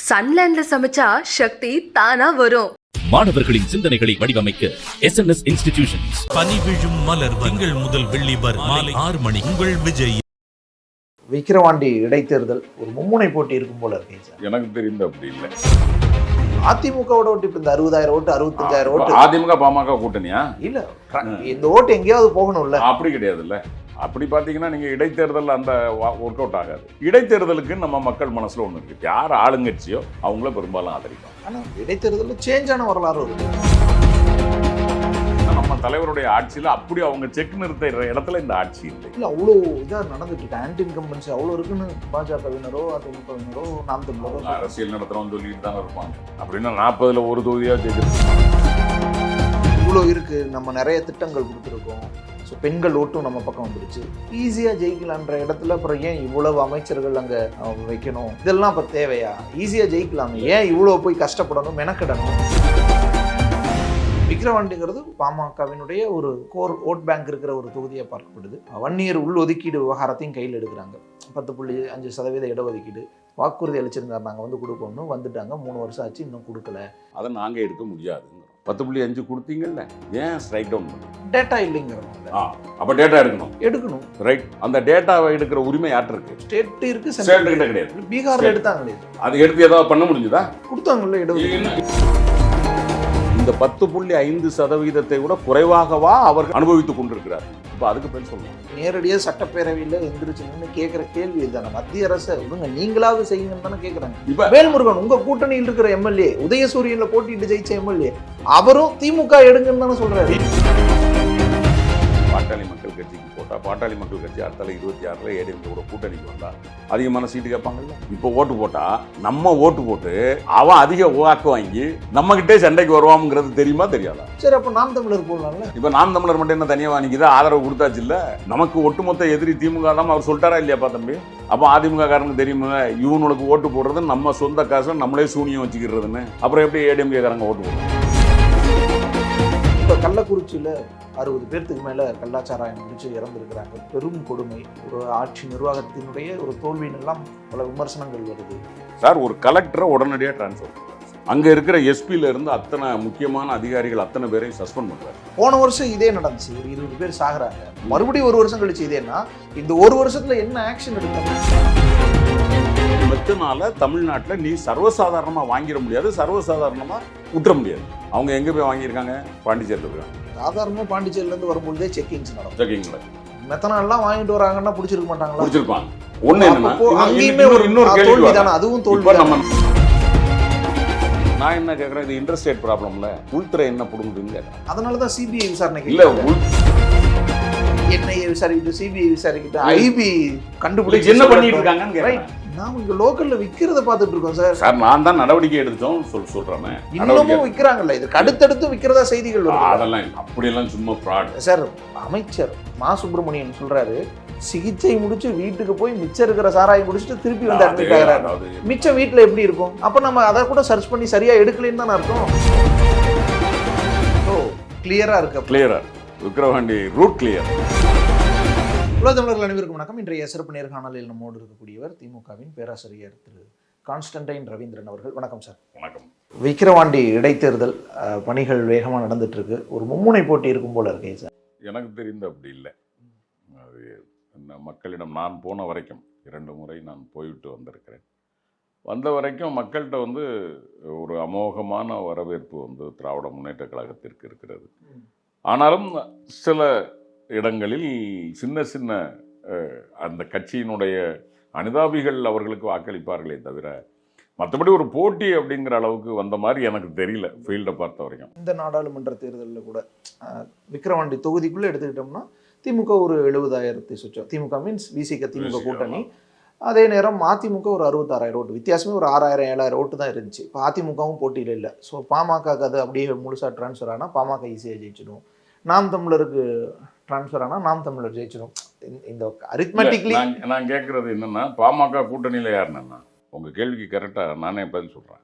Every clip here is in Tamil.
சன்லேண்ட்ல சமைச்சா சக்தி தானா வரும். மாணவர்களின் சிந்தனைகளை வடிவமைக்க SNS இன்ஸ்டிடியூஷன்ஸ். பனி விழும் மலர் திங்கள் முதல் வெள்ளி வரை மாலை 6 மணி. உங்கள் விஜய். விக்கிரவாண்டி இடைத்தேர்தல் ஒரு மும்முனை போட்டி இருக்கும் போல இருக்கேன் சார். எனக்கு தெரிந்து அப்படி இல்லை. அதிமுகவோட ஓட்டு இப்ப இந்த 60,000 ஓட்டு 65,000 ஓட்டு அதிமுக பாமக கூட்டணியா இல்ல, இந்த ஓட்டு எங்கேயாவது போகணும்ல. அப்படி கிடையாதுல்ல. அப்படி பாத்தீங்கன்னா நீங்க இடைத்தேர்தல் அந்த ஒர்க் அவுட் ஆகாது. இடைத்தேர்தலுக்கு நம்ம மக்கள் மனசுல ஒண்ணு இருக்கு, யார் ஆளுங்கட்சியோ அவங்கள பெரும்பாலும் ஆதரிக்கும். ஆனா இடைத்தேர்தலில் சேஞ்சான வரலாறு இருக்கு. நம்ம தலைவருடைய ஆட்சியில அப்படி அவங்க செக் நிறுத்த இடத்துல இந்த ஆட்சி இல்லை. இல்ல அவ்வளோ இதா நடந்துட்டு இருக்கு. ஆன்டி இன்கம்பன்சி அவ்வளோ இருக்குன்னு பாஜகவினரோ அதிமுகவினரோ நாம் தமிழரோ அரசியல் நடத்துறோம்னு சொல்லிட்டு தானே இருப்பாங்க. அப்படின்னா 40ல் ஒரு தொகுதியா ஜெயிச்சிருக்கு. இவ்வளோ இருக்கு, நம்ம நிறைய திட்டங்கள் கொடுத்துருக்கோம். ஸோ பெண்கள் ஓட்டும் நம்ம பக்கம் வந்துருச்சு. ஈஸியாக ஜெயிக்கலான்ற இடத்துல அப்புறம் ஏன் இவ்வளவு அமைச்சர்கள் அங்கே வைக்கணும்? இதெல்லாம் இப்போ தேவையா? ஈஸியாக ஜெயிக்கலாமே, ஏன் இவ்வளோ போய் கஷ்டப்படணும், மெனக்கிடணும்? விக்கிரவாண்டிங்கிறது பாமகவினுடைய ஒரு கோர் ஓட் பேங்க் இருக்கிற ஒரு தொகுதியாக பார்க்கப்படுது. 1 இயர் உள் ஒதுக்கீடு விவகாரத்தையும் கையில் எடுக்கிறாங்க. 10.5% இடஒதுக்கீடு வாக்குறுதி அளிச்சிருந்தார், நாங்கள் வந்து கொடுப்போம்னு வந்துட்டாங்க. 3 வருஷம் ஆச்சு, இன்னும் கொடுக்கல. அதை நாங்கள் எடுக்க முடியாது. 10.5 கொடுத்தீங்கல்ல, ஏன் ஸ்ட்ரைக் டவுன் பண்ணி? டேட்டா இல்லைங்கிறவங்க. அப்போ டேட்டா எடுக்கணும். ரைட். அந்த டேட்டாவை எடுக்கிற உரிமை யார்கிட்ட இருக்கு? ஸ்டேட் இருக்கு, ஸ்டேட் கிட்ட கிடையாது. பீகார்ல எடுத்தாங்க. அது எடுத்து ஏதாவது பண்ண முடிஞ்சுதா? கொடுத்தாங்கல்ல இடஒதுக்கீடு. இந்த 10.5% கூட குறைவாகவா அவர்கள் அனுபவித்துக் கொண்டிருக்கிறார். இப்போ அதுக்கு பேர் சொல்லணும். நேரடியாக சட்டப்பேரவையில் எந்திரிச்சுன்னு கேட்குற கேள்வி இதுதானே. மத்திய அரசு இவங்க நீங்களாவது செய்யுங்கன்னு தானே கேட்குறாங்க. இப்போ வேல்முருகன் உங்க கூட்டணியில் இருக்கிற எம்எல்ஏ, உதயசூரியன்ல போட்டிட்டு ஜெயிச்ச எம்எல்ஏ, அவரும் திமுக எடுங்கன்னு தானே சொல்றாரு. பாட்டாளி மக்கள் கட்சிக்கு போட்டா, பாட்டாளி மக்கள் கட்சி அடுத்தால 26ல் ஏடிஎம்கே கூட கூட்டணிக்கு வந்தா அதிகமான சீட்டு கேட்பாங்கல்ல. இப்போ ஓட்டு போட்டா நம்ம ஓட்டு போட்டு அவன் அதிக வாக்கு வாங்கி நம்ம கிட்டே சண்டைக்கு வருவாங்கிறது தெரியுமா தெரியாதா? சரி, அப்ப நாம் தமிழர் போடலாம்ல. இப்ப நாம் தமிழர் மட்டும் என்ன தனியா வாங்கிக்குது? ஆதரவு கொடுத்தாச்சு இல்ல. நமக்கு ஒட்டுமொத்த எதிரி திமுக தான் அவர் சொல்லிட்டாரா இல்லையாப்பா தம்பி? அப்போ அதிமுக காரனுக்கு தெரியுமா இவனுக்கு ஓட்டு போடுறது நம்ம சொந்த காசு நம்மளே சூனியம் வச்சுக்கிறதுன்னு? அப்புறம் எப்படி ஏடிஎம்கே காரங்க ஓட்டு போடுறாங்க? இப்போ கள்ளக்குறிச்சியில் 60 பேர்த்துக்கு மேலே கள்ளச்சாராயம் குடிச்சு இறந்துருக்கிறாங்க. பெரும் கொடுமை. ஒரு ஆட்சி நிர்வாகத்தினுடைய ஒரு தோல்வியினெல்லாம் பல விமர்சனங்கள் வருது. சார், ஒரு கலெக்டரை உடனடியாக டிரான்ஸ்ஃபர் பண்ணுறாரு. அங்கே இருக்கிற எஸ்பியில இருந்து அத்தனை முக்கியமான அதிகாரிகள் அத்தனை பேரையும் சஸ்பெண்ட் பண்ணுறாரு. போன வருஷம் இதே நடந்துச்சு, ஒரு 20 பேர் சாகுறாங்க. மறுபடியும் 1 வருஷம் கழிச்சு இதேன்னா இந்த 1 வருஷத்துல என்ன ஆக்ஷன் எடுத்தாங்க? மெத்தனால தமிழ்நாட்டில் நீ சர்வசாதாரணமாக வாங்கிட முடியாது, சர்வசாதாரணமாக விட்டுற முடியாது. அவங்க எங்கே போய் வாங்கியிருக்காங்க? பாண்டிச்சேரியில் போய். சாதாரணமாக பாண்டிச்சேரியிலேருந்து வரும்பொழுதே செக்கிங்ஸ் நடக்கும். செக்கிங்கில் மெத்தனால்லாம் வாங்கிட்டு வராங்கன்னா பிடிச்சிருக்க மாட்டாங்களா? பிடிச்சிருப்பாங்க. ஒன்று என்னன்னா அங்கேயுமே ஒரு இன்னொரு கேள்வி தானே, அதுவும் தோல்வி. நம்ம நான் என்ன கேட்குறேன், இது இன்டர்ஸ்டேட் ப்ராப்ளம்ல உள்துறை என்ன புடுங்குதுன்னு கேட்குறேன். அதனால தான் சிபிஐ விசாரணைக்கு இல்லை, என்ஐஏ விசாரிக்கிட்டு சிபிஐ விசாரிக்கிட்டு ஐபி கண்டுபிடிச்சு என்ன பண்ணிட்டு இருக்காங்கன்னு கேட்குறேன். நாம இங்க லோக்கல்ல விக்கிறத பார்த்துட்டு இருக்கோம் சார். சார், நான் தான் நடவடிக்கை எடுத்தோம் சொல்றேன். இன்னமும் விக்கிறாங்கல்ல, இது அடுத்தடுத்து விக்கிறதா செய்திகள் வருது. அதெல்லாம் அப்படியெல்லாம் சும்மா ஃப்ராட். சார், அமைச்சர் மா சுப்பிரமணியன் சொல்றாரு, சிகிச்சை முடிச்சு வீட்டுக்கு போய் மிச்சம் இருக்கிற சாராயம் குடிச்சிட்டு திருப்பி வந்து அட்மிட் ஆகிறாரு. மிச்சம் வீட்டுல எப்படி இருக்கும்? அப்ப நம்ம அதை கூட சர்ச் பண்ணி சரியா எடுக்கலன்னு தானே அர்த்தம். ஓ, கிளியரா இருக்கு. கிளியரா விக்கிரவாண்டி ரூட் கிளியர். உலக தமிழர்கள் அனைவருக்கும் வணக்கம். இன்றைய சிறப்பு நேர்காணலில் நம்மோடு இருக்கக்கூடியவர் திமுகவின் பேராசிரியர் திரு கான்ஸ்டன்டைன் ரவீந்திரன் அவர்கள். வணக்கம் சார். வணக்கம். விக்கிரவாண்டி இடைத்தேர்தல் பணிகள் வேகமாக நடந்துட்டு இருக்கு. ஒரு மும்முனை போட்டி இருக்கும் போல இருக்கே சார். எனக்கு தெரிந்து அப்படி இல்லை. அது மக்களிடம் நான் போன வரைக்கும் 2 முறை நான் போய்விட்டு வந்திருக்கிறேன். வந்த வரைக்கும் மக்கள்கிட்ட ஒரு அமோகமான வரவேற்பு திராவிட முன்னேற்ற கழகத்திற்கு இருக்கிறது. ஆனாலும் சில இடங்களில் சின்ன சின்ன அந்த கட்சியினுடைய அனுதாபிகள் அவர்களுக்கு வாக்களிப்பார்களே தவிர மற்றபடி ஒரு போட்டி அப்படிங்கிற அளவுக்கு வந்த மாதிரி எனக்கு தெரியல ஃபீல்டை பார்த்த வரைக்கும். இந்த நாடாளுமன்ற தேர்தலில் கூட விக்கிரவாண்டி தொகுதிக்குள்ளே எடுத்துக்கிட்டோம்னா திமுக ஒரு 70,000 சுற்றம். திமுக மீன்ஸ் விசிக திமுக கூட்டணி. அதே நேரம் அதிமுக ஒரு 66,000 ஓட்டு வித்தியாசமே, ஒரு 6,000-7,000 ஓட்டு தான் இருந்துச்சு. இப்போ அதிமுகவும் போட்டியில் இல்லை. ஸோ பாமக அது அப்படியே முழுசாக ட்ரான்ஸ்ஃபர் ஆனால் பாமக ஈஸியாக ஜெயிச்சிடும். நாம் தமிழருக்கு ட்ரான்ஸ்ஃபர் ஆனால் நாம் தமிழர் ஜெயிச்சிடும். இந்த அரித்மெட்டிக்லி நான் கேட்குறது என்னென்னா, பாமக கூட்டணியில் யாருன்னா, உங்கள் கேள்விக்கு கரெக்டாக நானே பதில் சொல்கிறேன்.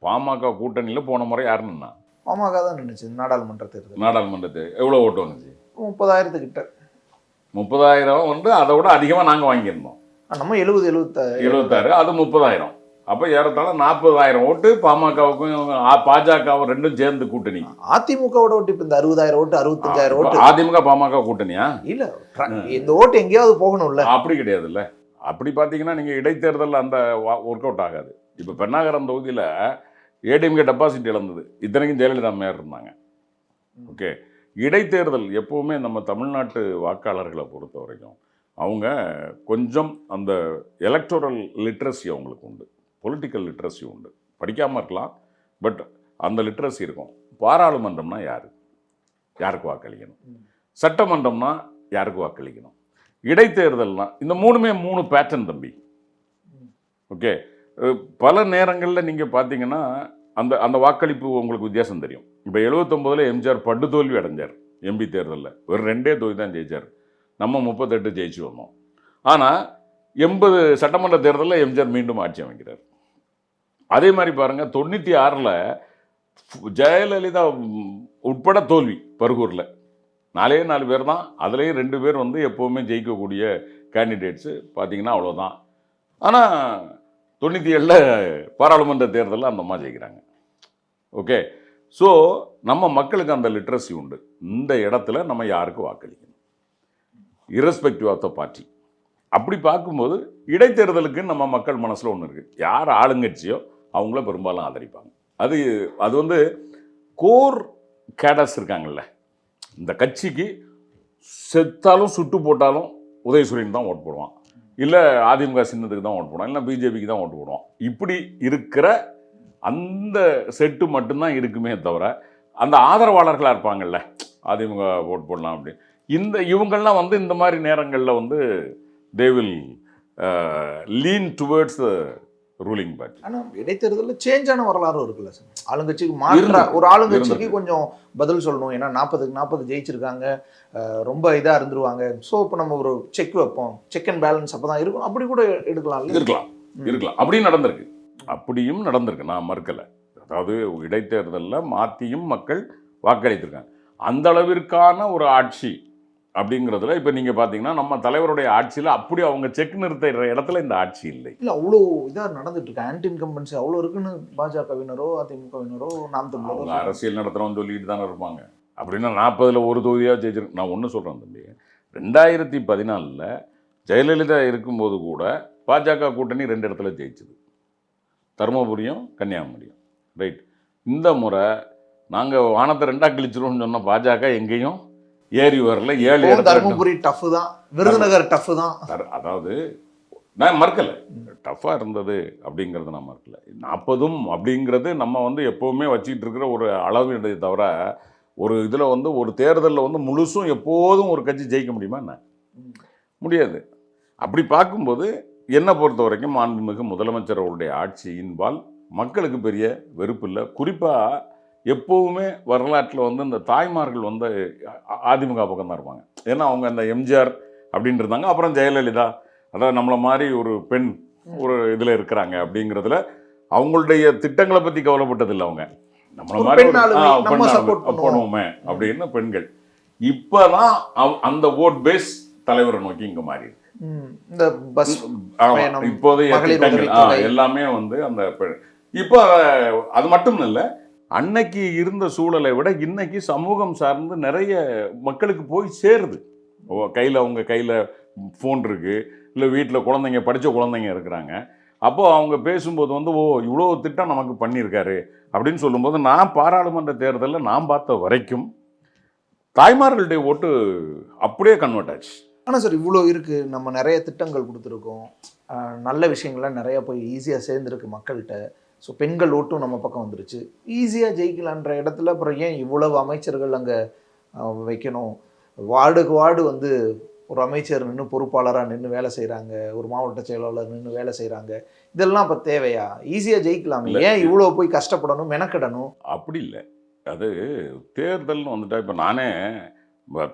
பாமக கூட்டணியில் போன முறை யாருன்னா பாமக தான் நின்றுச்சு. நாடாளுமன்ற தேர்தல் எவ்வளோ ஓட்டு வந்துச்சு? 30,000 கிட்ட. 30,000 அதை விட அதிகமாக நாங்கள் வாங்கியிருந்தோம். நம்ம 76 அது 30,000. அப்ப ஏறத்தாழ 40,000 ஓட்டு பாமகவுக்கும் பாஜகவும் ரெண்டும் சேர்ந்து கூட்டணி. அதிமுகவோட ஓட்டு இப்ப இந்த 60,000 ஓட்டு 65,000 ஓட்டு அதிமுக பாமக கூட்டணியா இல்ல, இந்த ஓட்டு எங்கேயாவது போகணும்ல. அப்படி கிடையாதுல்ல. அப்படி பாத்தீங்கன்னா நீங்க இடைத்தேர்தல் அந்த ஒர்க் அவுட் ஆகாது. இப்ப பெண்ணாகரம் தொகுதியில ஏடிஎம்கே டெபாசிட் இழந்தது, இத்தனைக்கும் ஜெயலலிதா மேயர் இருந்தாங்க. ஓகே, இடைத்தேர்தல் எப்பவுமே நம்ம தமிழ்நாட்டு வாக்காளர்களை பொறுத்த வரைக்கும் அவங்க கொஞ்சம் அந்த எலக்டோரல் லிட்ரஸி அவங்களுக்கு உண்டு, பொலிட்டிக்கல் லிட்ரஸி உண்டு. படிக்காமல் இருக்கலாம், பட் அந்த லிட்ரஸி இருக்கும். பாராளுமன்றம்னா யாருக்கு வாக்களிக்கணும், சட்டமன்றம்னா யாருக்கு வாக்களிக்கணும், இடைத்தேர்தல்னா இந்த மூணுமே 3 பேட்டர்ன் தம்பி. ஓகே, பல நேரங்களில் நீங்கள் பார்த்தீங்கன்னா அந்த அந்த வாக்களிப்பு உங்களுக்கு வித்தியாசம் தெரியும். இப்போ 79 எம்ஜிஆர் படு தோல்வி அடைஞ்சார் எம்பி தேர்தலில், ஒரு 2 தொகுதி தான் ஜெயிச்சார். நம்ம 38 ஜெயிச்சு வந்தோம். ஆனால் 80 சட்டமன்ற தேர்தலில் எம்ஜிஆர் மீண்டும் ஆட்சி அமைக்கிறார். அதே மாதிரி பாருங்க 96 ஜெயலலிதா உட்பட தோல்வி பருகூரில். 4 பேர் தான், அதுலேயும் 2 பேர் வந்து எப்போவுமே ஜெயிக்கக்கூடிய கேண்டிடேட்ஸு பார்த்தீங்கன்னா அவ்வளோதான். ஆனால் 97 பாராளுமன்ற தேர்தலில் அந்த அம்மா ஜெயிக்கிறாங்க. ஓகே, ஸோ நம்ம மக்களுக்கு அந்த லிட்ரஸி உண்டு. இந்த இடத்துல நம்ம யாருக்கு வாக்களிக்கணும், இரஸ்பெக்டிவ் ஆஃப் த பார்ட்டி. அப்படி பார்க்கும்போது இடைத்தேர்தலுக்கு நம்ம மக்கள் மனசில் ஒன்று இருக்குது. யார் ஆளுங்கட்சியோ அவங்கள பெரும்பாலும் ஆதரிப்பாங்க. அது வந்து கோர் கேடர்ஸ் இருக்காங்கல்ல, இந்த கட்சிக்கு செத்தாலும் சுட்டு போட்டாலும் உதயசூரியன் தான் ஓட்டு போடுவான், இல்லை அதிமுக சின்னத்துக்கு தான் ஓட்டு போடுவான், இல்லை பிஜேபிக்கு தான் ஓட்டு போடுவான். இப்படி இருக்கிற அந்த செட்டு மட்டும்தான் இருக்குமே தவிர அந்த ஆதரவாளர்களாக இருப்பாங்கல்ல, அதிமுக ஓட்டு போடலாம் அப்படி இவங்கள்லாம் வந்து இந்த மாதிரி நேரங்களில் வந்து they will lean towards the ruling party. ஆனால் இடைத்தேர்தலில் சேஞ்சான வரலாறும் இருக்குல்ல சார். ஆளுங்கட்சிக்கு மாற்ற ஒரு ஆளுங்கட்சிக்கு கொஞ்சம் பதில் சொல்லணும். ஏன்னா 40க்கு 40 ஜெயிச்சிருக்காங்க, ரொம்ப இதாக இருந்துருவாங்க. ஸோ இப்போ நம்ம ஒரு செக் வைப்போம், செக் அண்ட் பேலன்ஸ் அப்போ தான் இருக்கும். அப்படி கூட இருக்கலாம். அப்படியும் நடந்திருக்கு, அப்படியும் நடந்திருக்கு, நான் மறுக்கலை. அதாவது இடைத்தேர்தலில் மாற்றியும் மக்கள் வாக்களித்திருக்காங்க. அந்த அளவிற்கான ஒரு ஆட்சி அப்படிங்கிறதுல இப்போ நீங்கள் பார்த்தீங்கன்னா நம்ம தலைவருடைய ஆட்சியில் அப்படி அவங்க செக் நிறுத்துற இடத்துல இந்த ஆட்சி இல்லை. இல்லை, அவ்வளோ இதாக நடந்துட்டு இருக்கு. ஆன்டி இன்கம்பன்சி அவ்வளோ இருக்குன்னு பாஜகவினரோ அதிமுகவினரோ நாம் தமிழரோ அரசியல் நடத்துகிறோம் சொல்லிட்டு தானே இருப்பாங்க. அப்படின்னா 40ல் ஒரு தொகுதியாக ஜெயிச்சிருக்கு. நான் ஒன்று சொல்கிறேன் தம்பி, 2014 ஜெயலலிதா இருக்கும்போது கூட பாஜக கூட்டணி 2 இடத்துல ஜெயிச்சுது, தருமபுரியும் கன்னியாகுமரியும். ரைட், இந்த முறை நாங்கள் வானத்தை 2ஆக கிழிச்சிருவோம்னு சொன்ன பாஜக எங்கேயும் ஏறி வரல. 7 தருமபுரி டஃப் தான், விருதுநகர் டஃப் தான். அதாவது நான் மறுக்கலை, டஃப்பாக இருந்தது அப்படிங்கிறது நான் மறுக்கலை. 40 அப்படிங்கிறது நம்ம வந்து எப்போவுமே வச்சுக்கிட்டு இருக்கிற ஒரு அளவு தவிர ஒரு இதில் வந்து ஒரு தேர்தலில் வந்து முழுசும் எப்போதும் ஒரு கட்சி ஜெயிக்க முடியுமா என்ன? முடியாது. அப்படி பார்க்கும்போது என்னை பொறுத்த வரைக்கும் மாண்புமிகு முதலமைச்சர் அவருடைய ஆட்சியின்பால் மக்களுக்கு பெரிய வெறுப்பு இல்லை. குறிப்பாக எப்போவுமே வரலாற்றில் வந்து இந்த தாய்மார்கள் வந்து அதிமுக பக்கம் தான் இருப்பாங்க. ஏன்னா அவங்க அந்த எம்ஜிஆர் அப்படின்னு இருந்தாங்க, அப்புறம் ஜெயலலிதா, அதாவது நம்மளை மாதிரி ஒரு பெண் ஒரு இதில் இருக்கிறாங்க அப்படிங்கிறதுல அவங்களுடைய திட்டங்களை பற்றி கவலைப்பட்டதில்லை. அவங்க நம்மளை மாதிரி பண்ணுவோமே அப்படின்னு பெண்கள். இப்போதான் அந்த ஓட் பேஸ் தலைவரை நோக்கி இங்கே மாறி இருக்கு. இந்த பஸ் இப்போதைய திட்டங்கள் எல்லாமே வந்து அந்த இப்போ அது மட்டும் இல்லை, அன்னைக்கு இருந்த சூழலை விட இன்னைக்கு சமூகம் சார்ந்து நிறைய மக்களுக்கு போய் சேருது. அவங்க கையில் ஃபோன் இருக்கு, இல்லை வீட்டில் குழந்தைங்க, படித்த குழந்தைங்க இருக்கிறாங்க. அப்போ அவங்க பேசும்போது வந்து இவ்வளோ திட்டம் நமக்கு பண்ணியிருக்காரு அப்படின்னு சொல்லும்போது, நான் பாராளுமன்ற தேர்தலில் நான் பார்த்த வரைக்கும் தாய்மார்களுடைய ஓட்டு அப்படியே கன்வெர்ட் ஆச்சு. ஆனால் சார் இவ்வளோ இருக்குது, நம்ம நிறைய திட்டங்கள் கொடுத்துருக்கோம், நல்ல விஷயங்கள்லாம் நிறைய போய் ஈஸியாக சேர்ந்துருக்கு மக்கள்கிட்ட. ஸோ பெண்கள் ஓட்டும் நம்ம பக்கம் வந்துருச்சு, ஈஸியாக ஜெயிக்கலான்ற இடத்துல அப்புறம் ஏன் இவ்வளவு அமைச்சர்கள் அங்கே வைக்கணும்? வார்டுக்கு வார்டு வந்து ஒரு அமைச்சர் நின்று பொறுப்பாளராக நின்று வேலை செய்கிறாங்க, ஒரு மாவட்ட செயலாளர் நின்று வேலை செய்கிறாங்க. இதெல்லாம் இப்போ தேவையா? ஈஸியாக ஜெயிக்கலாமே, ஏன் இவ்வளோ போய் கஷ்டப்படணும், மெனக்கிடணும்? அப்படி இல்லை. அது தேர்தல்னு வந்துட்டா இப்போ நானே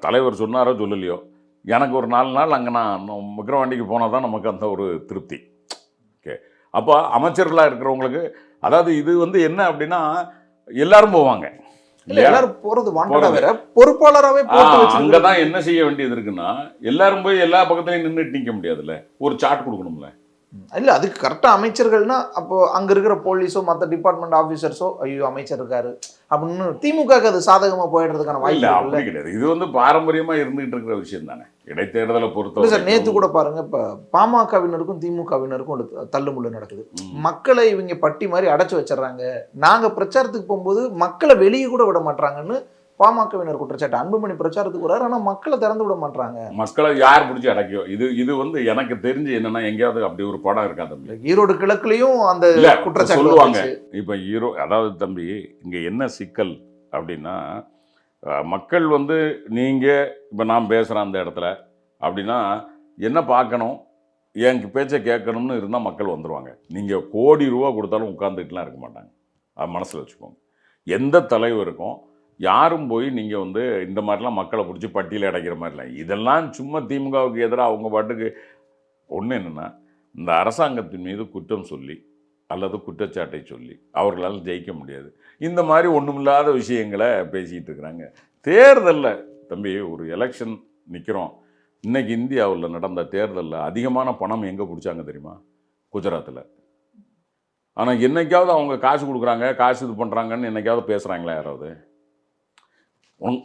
தலைவர் சொன்னாரோ சொல்லலையோ, எனக்கு ஒரு 4 நாள் அங்கே நான் விக்கிரவாண்டிக்கு போனால் தான் நமக்கு அந்த ஒரு திருப்தி. ஓகே, அப்போ அமைச்சர்களாக இருக்கிறவங்களுக்கு, அதாவது இது வந்து என்ன அப்படின்னா எல்லாரும் போவாங்க, எல்லாரும் போறது வேற, பொறுப்பாளராகவே அங்கதான் என்ன செய்ய வேண்டியது இருக்குன்னா எல்லாரும் போய் எல்லா பக்கத்துலையும் நின்றுட்டு நிற்க முடியாதுல்ல, ஒரு சார்ட் கொடுக்கணும்ல. இல்ல அதுக்கு கரெக்டா அமைச்சர்கள்னா அப்போ அங்க இருக்கிற போலீஸோ மற்ற டிபார்ட்மெண்ட் ஆபீசர்ஸோ ஐயோ அமைச்சர் இருக்காரு அப்படின்னு திமுகக்கு அது சாதகமா போயிடுறதுக்கான இல்ல வாய்ப்பு அப்படி கிடையாது. இது வந்து பாரம்பரியமா இருந்துகிட்டு இருக்கிற விஷயம் தானே இடைத்தேர்தலை பொறுத்த. சார் நேத்து கூட பாருங்க, இப்ப பாமகவினருக்கும் திமுகவினருக்கும் ஒரு தள்ளுமுள்ளு நடக்குது. மக்களை இவங்க பட்டி மாதிரி அடைச்சு வச்சிடறாங்க. நாங்க பிரச்சாரத்துக்கு போகும்போது மக்களை வெளியே கூட விட மாட்டாங்கன்னு பாமகவினர் குற்றச்சாட்டு. அன்புமணி பிரச்சாரத்துக்கு வராரு, ஆனா மக்களை திறந்து விட மாட்டாங்க. மக்களை யார் பிடிச்சி அடைக்கோ? இது வந்து எனக்கு தெரிஞ்சு என்னன்னா எங்கேயாவது அப்படி ஒரு படம் இருக்காது. ஈரோடு கிழக்குலயும் அந்த குற்றச்சாட்டு சொல்லுவாங்க. இப்ப அதாவது தம்பி இங்க என்ன சிக்கல் அப்படின்னா, மக்கள் வந்து நீங்க இப்ப நான் பேசுறேன் அந்த இடத்துல அப்படின்னா என்ன பார்க்கணும், என் பேச்சை கேட்கணும்னு இருந்தால் மக்கள் வந்துடுவாங்க. நீங்கள் கோடி ரூபா கொடுத்தாலும் உட்காந்துட்டுலாம் இருக்க மாட்டாங்க. அது மனசில் வச்சுக்கோங்க. எந்த தலைவருக்கும் யாரும் போய் நீங்கள் வந்து இந்த மாதிரிலாம் மக்களை பிடிச்சி பட்டியல் அடைக்கிற மாதிரிலாம் இதெல்லாம் சும்மா திமுகவுக்கு எதிராக அவங்க பாட்டுக்கு. ஒன்று என்னென்னா, இந்த அரசாங்கத்தின் மீது குற்றம் சொல்லி அல்லது குற்றச்சாட்டை சொல்லி அவர்களால் ஜெயிக்க முடியாது. இந்த மாதிரி ஒன்றுமில்லாத விஷயங்களை பேசிக்கிட்டு இருக்கிறாங்க. தேர்தலில் தம்பி ஒரு எலெக்ஷன் நிற்கிறோம். இன்னைக்கு இந்தியாவில் நடந்த தேர்தலில் அதிகமான பணம் எங்கே பிடிச்சாங்க தெரியுமா? குஜராத்தில். ஆனால் என்னைக்காவது அவங்க காசு கொடுக்குறாங்க, காசு இது பண்ணுறாங்கன்னு என்னைக்காவது பேசுகிறாங்களா யாராவது?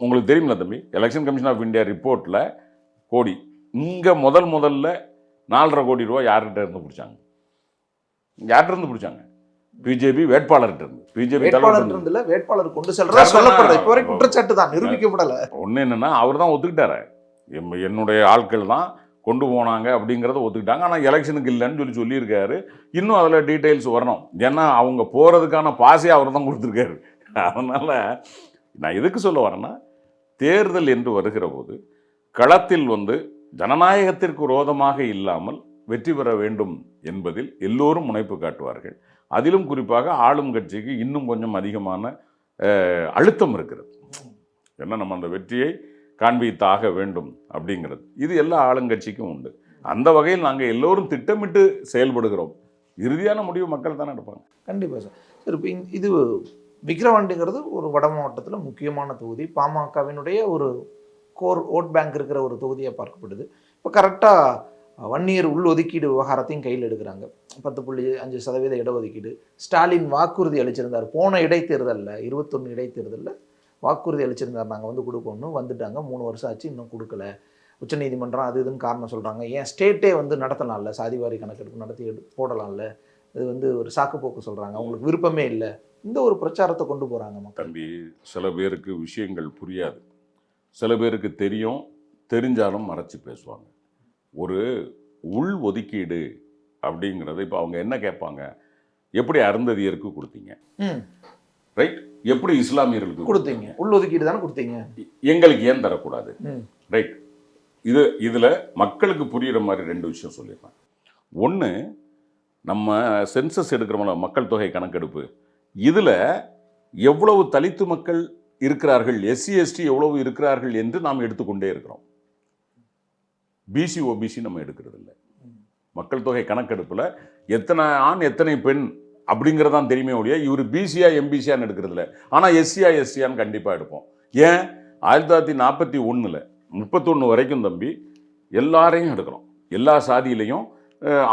உங்களுக்கு தெரியுமில்ல தம்பி, எலெக்ஷன் கமிஷன் ஆஃப் இந்தியா ரிப்போர்ட்டில் கோடி இங்கே முதல்ல 4.5 கோடி ரூபா யார்கிட்ட இருந்து பிடிச்சாங்க? யார்கிட்ட இருந்து பிடிச்சாங்க? பிஜேபி வேட்பாளர்கிட்ட இருந்து. பிஜேபி வேட்பாளர் கொண்டு சொல்லப்படுறது இப்போ வரை குற்றச்சாட்டு தான், நிரூபிக்கப்படலை. ஒன்று என்னென்னா, அவர் தான் ஒத்துக்கிட்டாரு, என்னுடைய ஆட்கள் தான் கொண்டு போனாங்க அப்படிங்கிறத ஒத்துக்கிட்டாங்க. ஆனால் எலெக்ஷனுக்கு இல்லைன்னு சொல்லியிருக்காரு. இன்னும் அதில் டீட்டெயில்ஸ் வரணும். ஏன்னா அவங்க போகிறதுக்கான பாஸே அவர் தான் கொடுத்துருக்காரு. அதனால் நான் எதுக்கு சொல்ல வரேன்னா, தேர்தல் என்று வருகிற போது களத்தில் வந்து ஜனநாயகத்திற்கு விரோதமாக இல்லாமல் வெற்றி பெற வேண்டும் என்பதில் எல்லோரும் முனைப்பு காட்டுவார்கள். அதிலும் குறிப்பாக ஆளும் கட்சிக்கு இன்னும் கொஞ்சம் அதிகமான அழுத்தம் இருக்கிறது. ஏன்னா நம்ம அந்த வெற்றியை காண்பித்தாக வேண்டும் அப்படிங்கிறது இது எல்லா ஆளுங்கட்சிக்கும் உண்டு. அந்த வகையில் நாங்கள் எல்லோரும் திட்டமிட்டு செயல்படுகிறோம். இறுதியான முடிவு மக்கள் தானே எடுப்பாங்க. கண்டிப்பாக சார். சார் இப்போ இது விக்கிரவாண்டிங்கிறது ஒரு வட மாவட்டத்தில் முக்கியமான தொகுதி, பாமகவினுடைய ஒரு கோர் ஓட் பேங்க் இருக்கிற ஒரு தொகுதியாக பார்க்கப்படுது. இப்போ கரெக்டாக வன்னியர் உள் ஒதுக்கீடு விவகாரத்தையும் கையில் எடுக்கிறாங்க. 10.5% இடஒதுக்கீடு. ஸ்டாலின் வாக்குறுதி அளிச்சிருந்தார் போன இடைத்தேர்தலில், 21 இடைத்தேர்தலில் வாக்குறுதி அளிச்சிருந்தார், நாங்கள் வந்து கொடுக்கணும். வந்துட்டாங்க, 3 வருஷம் ஆச்சு, இன்னும் கொடுக்கல. உச்சநீதிமன்றம் அது இதுன்னு காரணம் சொல்கிறாங்க. ஏன் ஸ்டேட்டே வந்து நடத்தலாம்ல, சாதிவாரி கணக்கெடுப்பு நடத்தி போடலாம்ல, இது வந்து ஒரு சாக்கு போக்கு சொல்கிறாங்க. அவங்களுக்கு விருப்பமே இல்லை. இந்த ஒரு பிரச்சாரத்தை கொண்டு போகிறாங்க தம்பி. சில பேருக்கு விஷயங்கள் புரியாது, சில பேருக்கு தெரியும், தெரிஞ்சாலும் மறைச்சி பேசுவாங்க. ஒரு உள் ஒதுக்கீடு அப்படிங்கிறது இப்போ அவங்க என்ன கேட்பாங்க, எப்படி அருந்ததியருக்கு கொடுத்தீங்க, ரைட், எப்படி இஸ்லாமியர்களுக்கு கொடுத்தீங்க, உள் ஒதுக்கீடு தானே கொடுத்தீங்க, எங்களுக்கு ஏன் தரக்கூடாது, ரைட். இதில் மக்களுக்கு புரிகிற மாதிரி 2 விஷயம் சொல்லிடுறேன். ஒன்று, நம்ம சென்சஸ் எடுக்கிறோம்ல, மக்கள் தொகை கணக்கெடுப்பு, இதில் எவ்வளவு தலித்து மக்கள் இருக்கிறார்கள், எஸ்சி எஸ்டி எவ்வளவு இருக்கிறார்கள் என்று நாம் எடுத்துக்கொண்டே இருக்கிறோம். பிசி ஓபிசி நம்ம எடுக்கிறது இல்லை. மக்கள் தொகை கணக்கெடுப்பில் எத்தனை ஆண் எத்தனை பெண் அப்படிங்கிறதான் தெரியுமே ஒழிய இவர் பிசியா எம்பிசியான்னு எடுக்கிறது இல்லை. ஆனால் எஸ்சியா எஸ்சியான்னு கண்டிப்பாக எடுப்போம். ஏன் 1941 31 வரைக்கும் தம்பி எல்லாரையும் எடுக்கிறோம். எல்லா சாதியிலையும்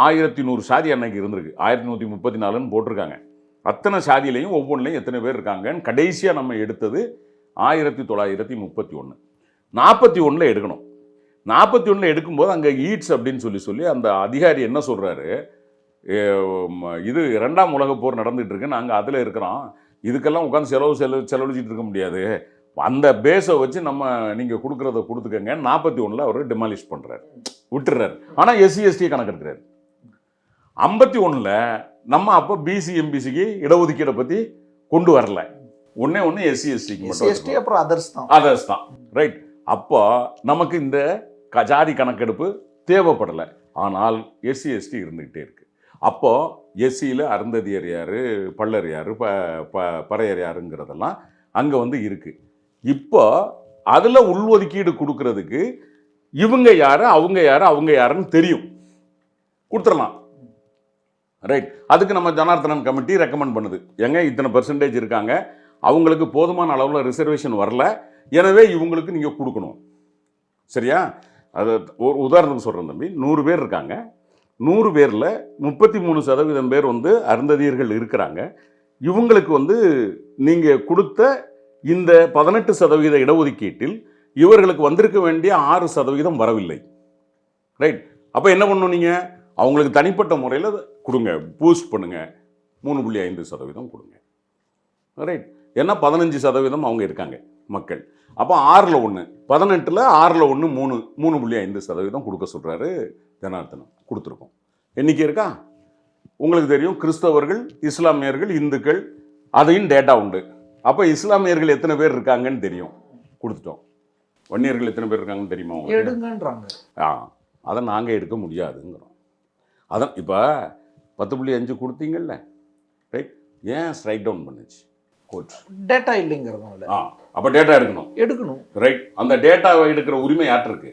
1100 சாதி அன்னைக்கு இருந்திருக்கு. 1134ன்னு போட்டிருக்காங்க. அத்தனை சாதியிலையும் ஒவ்வொன்றிலையும் எத்தனை பேர் இருக்காங்கன்னு கடைசியாக நம்ம எடுத்தது 1931. 41 எடுக்கணும். 41 எடுக்கும்போது அங்கே ஈட்ஸ் அப்படின்னு சொல்லி அந்த அதிகாரி என்ன சொல்கிறாரு, இது 2ஆம் உலகப் போர் நடந்துகிட்டு இருக்கு, நாங்கள் அதில் இருக்கிறோம், இதுக்கெல்லாம் உட்காந்து செலவழிச்சிட்டு இருக்க முடியாது, அந்த பேஸை வச்சு நம்ம நீங்கள் கொடுக்குறத கொடுத்துக்கங்க. 41 அவர் டிமாலிஷ் பண்ணுறாரு, விட்டுறாரு. ஆனால் எஸ்சி எஸ்டியை கணக்கெடுக்கிறாரு. 51 நம்ம அப்போ பிசி எம்பிசிக்கு இடஒதுக்கீடை பற்றி கொண்டு வரல. ஒன்று எஸ்சி எஸ்டிக்கு மட்டும், அப்புறம் அதர்ஸ் தான், ரைட். அப்போ நமக்கு இந்த ஜாதி கணக்கெடுப்பு தேவைப்படலை. ஆனால் எஸ்சி எஸ்டி இருந்துக்கிட்டே இருக்கு. அப்போ எஸ்சியில் அருந்ததியர் யார், பள்ளர் யார், பறையர் யாருங்கிறதெல்லாம் அங்கே வந்து இருக்கு. இப்போ அதில் உள்ஒதுக்கீடு கொடுக்கறதுக்கு இவங்க யாரு அவங்க யாருன்னு தெரியும், கொடுத்துடலாம், ரைட். அதுக்கு நம்ம ஜனார்த்தனன் கமிட்டி ரெக்கமெண்ட் பண்ணுது, எங்க இத்தனை % இருக்காங்க, அவங்களுக்கு போதுமான அளவில் ரிசர்வேஷன் வரல, எனவே இவங்களுக்கு நீங்கள் கொடுக்கணும், சரியா? அது ஒரு உதாரணத்துக்கு சொல்கிறேன் தம்பி. 100 பேர் இருக்காங்க, 100 பேர்ல 33% பேர் வந்து அருந்ததியர்கள் இருக்கிறாங்க. இவங்களுக்கு வந்து நீங்க கொடுத்த இந்த 18% இடஒதுக்கீட்டில் இவர்களுக்கு வந்திருக்க வேண்டிய 6% வரவில்லை. ரைட். அப்ப என்ன பண்ணணும், நீங்க அவங்களுக்கு தனிப்பட்ட முறையில் கொடுங்க, பூஸ்ட் பண்ணுங்க, 3.5% கொடுங்க. ரைட். ஏன்னா 15% அவங்க இருக்காங்க மக்கள். அப்போ 6ல் 1, 18ல் 6ல் 1 3.5% கொடுக்க சொல்றாரு ஜனார்த்தனம். கொடுத்துருக்கோம். எண்ணிக்கை இருக்கா உங்களுக்கு தெரியும். கிறிஸ்தவர்கள், இஸ்லாமியர்கள், இந்துக்கள், அதையும் டேட்டா உண்டு. அப்போ இஸ்லாமியர்கள் எத்தனை பேர் இருக்காங்கன்னு தெரியும், கொடுத்துட்டோம். வன்னியர்கள் எத்தனை பேர் இருக்காங்கன்னு தெரியுமா எடுங்கன்றாங்க. அதை நாங்கள் எடுக்க முடியாதுங்கிறோம். அதான் இப்போ 10.5 கொடுத்தீங்கல்ல, ரைட், ஏன் ஸ்ட்ரைக் டவுன் பண்ணுச்சு கோர்ட்? டேட்டா இல்லைங்கிறதுனால. அப்போ டேட்டா எடுக்கணும், ரைட். அந்த டேட்டாவை எடுக்கிற உரிமை யார்ட்டு இருக்கு?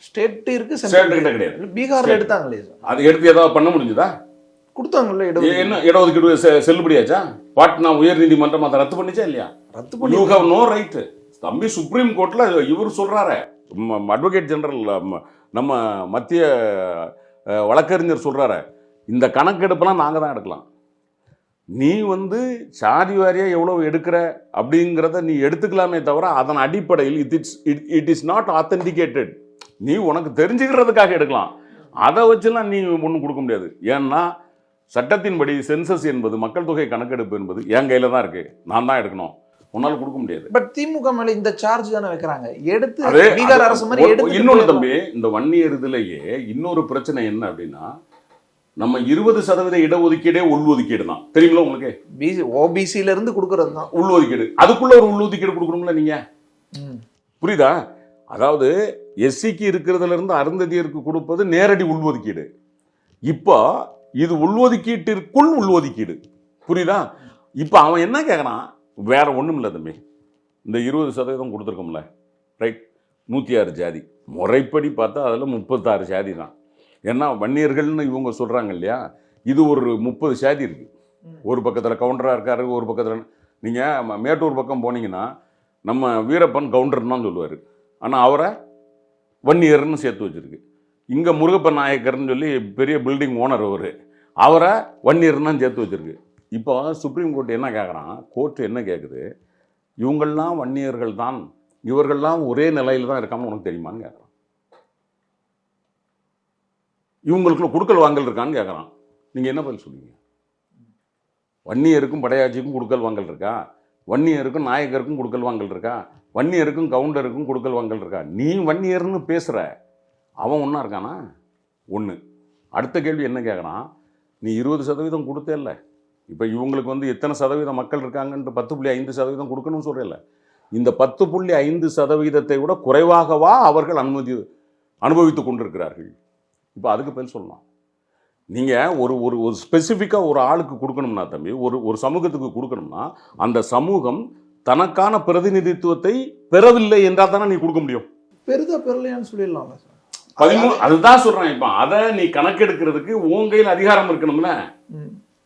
ஸ்டேட் இருக்கு, ஸ்டேட் கிட்ட கிடையாது. பீகார்ல எடுத்தாங்களே, அது எடுத்து ஏதாவது பண்ண முடிஞ்சுதா? கொடுத்தாங்கல்ல. என்ன இடஒதுக்கீடு செல்லுபடியாச்சா? பாட்னா உயர் நீதிமன்றம் அதை ரத்து பண்ணிச்சா இல்லையா? ரத்து பண்ணி. You have no right. தம்பி சுப்ரீம் கோர்ட்ல இவர் சொல்றாரு, அட்வொகேட் ஜெனரல் நம்ம மத்திய வழக்கறிஞர் சொல்றாரு, இந்த கணக்கெடுப்பெல்லாம் நாங்கள் தான் எடுக்கலாம். நீ வந்து சாதி வாரியா எவ்வளவு எடுக்கிற அப்படிங்கிறத நீ எடுத்துக்கலாமே தவிர அதன் அடிப்படையில் இட் இஸ் நாட் ஆத்தென்டிகேட்டட். நீ உனக்கு தெரிஞ்சுக்கிறதுக்காக எடுக்கலாம். அதை வச்சுலாம் நீ ஒன்றும் கொடுக்க முடியாது. ஏன்னா சட்டத்தின்படி சென்சஸ் என்பது, மக்கள் தொகை கணக்கெடுப்பு என்பது என் கையில தான் இருக்கு, நான் தான் எடுக்கணும். உன்னால கொடுக்க முடியாது. பட் திமுக மேல இந்த சார்ஜ் தானே வைக்கிறாங்க. எடுத்து பீகார் அரசு மாதிரி எடுத்து. இன்னொன்னு தம்பி, இந்த வன்னியர் இதுலயே இன்னொரு பிரச்சனை என்ன அப்படின்னா, நம்ம 20% இடஒதுக்கீடே உள்ஒதுக்கீடு தான். தெரியுங்களா உங்களுக்கு? ஓபிசில இருந்து கொடுக்கறது தான் உள்ஒதுக்கீடு. அதுக்குள்ள ஒரு உள்ஒதுக்கீடு கொடுக்கணும்ல நீங்க. புரியுதா? அதாவது எஸ்சிக்கு இருக்கிறதுல இருந்து அருந்ததியருக்கு கொடுப்பது நேரடி உள்ஒதுக்கீடு. இப்போ இது உள்ஒதுக்கீட்டிற்குள் உள்ஒதுக்கீடு. புரியுதா? இப்போ அவன் என்ன கேட்கறான், வேற ஒண்ணும் இல்லை தம்பி, இந்த 20% கொடுத்துருக்கோம்ல, ரைட், 106 ஜாதி. முறைப்படி பார்த்தா அதில் 36 ஜாதி தான். ஏன்னா வன்னியர்கள்னு இவங்க சொல்றாங்க இல்லையா, இது ஒரு 30 ஜாதி இருக்கு. ஒரு பக்கத்தில் கவுண்டரா இருக்காரு, ஒரு பக்கத்தில். நீங்க மேட்டூர் பக்கம் போனீங்கன்னா நம்ம வீரப்பன் கவுண்டர்னு தான் சொல்லுவார், ஆனால் அவரை வன்னியர்னு சேர்த்து வச்சிருக்கு. இங்கே முருகப்பன் நாயக்கர்னு சொல்லி பெரிய பில்டிங் ஓனர் அவரை வன்னியர்னு தான் சேர்த்து வச்சிருக்கு. இப்போ சுப்ரீம் கோர்ட் என்ன கேட்குறான், கோர்ட் என்ன கேட்குது, இவங்கள்லாம் வன்னியர்கள் தான், இவர்கள்லாம் ஒரே நிலையில் தான் இருக்கான்னு உனக்கு தெரியுமான்னு கேட்குறான். இவங்களுக்குள்ள குடுக்கல் வாங்கல் இருக்கான்னு கேட்குறான். நீங்கள் என்ன பதில் சொல்லுவீங்க? வன்னியருக்கும் படையாட்சிக்கும் குடுக்கல் வாங்கல் இருக்கா? வன்னியருக்கும் நாயக்கருக்கும் குடுக்கல் வாங்கல் இருக்கா? வன்னியருக்கும் கவுண்டருக்கும் குடுக்கல் வாங்கல் இருக்கா? நீ வன்னியர்னு பேசுகிற, அவன் ஒன்றா இருக்கானா? ஒன்று. அடுத்த கேள்வி என்ன கேட்குறான், நீ 20% கொடுத்தே இல்லை, இப்போ இவங்களுக்கு வந்து எத்தனை சதவீதம் மக்கள் இருக்காங்கன்ட்டு 10.5% கொடுக்கணும்னு சொல்கிறேன்ல, இந்த 10.5% விட குறைவாகவா அவர்கள் அனுபவித்து கொண்டிருக்கிறார்கள்? இப்போ அதுக்கு பதில் சொல்லலாம். நீங்கள் ஒரு ஒரு ஒரு ஸ்பெசிஃபிக்காக ஒரு ஆளுக்கு கொடுக்கணும்னா தம்பி, ஒரு சமூகத்துக்கு கொடுக்கணும்னா அந்த சமூகம் தனக்கான பிரதிநிதித்துவத்தை பெறவில்லை என்றால் தானே நீ கொடுக்க முடியும். பெறலையான்னு சொல்லிடலாம். 13 அதுதான் சொல்றேன். இப்போ அதை நீ கணக்கெடுக்கிறதுக்கு உன் கையில் அதிகாரம் இருக்கணும்ல.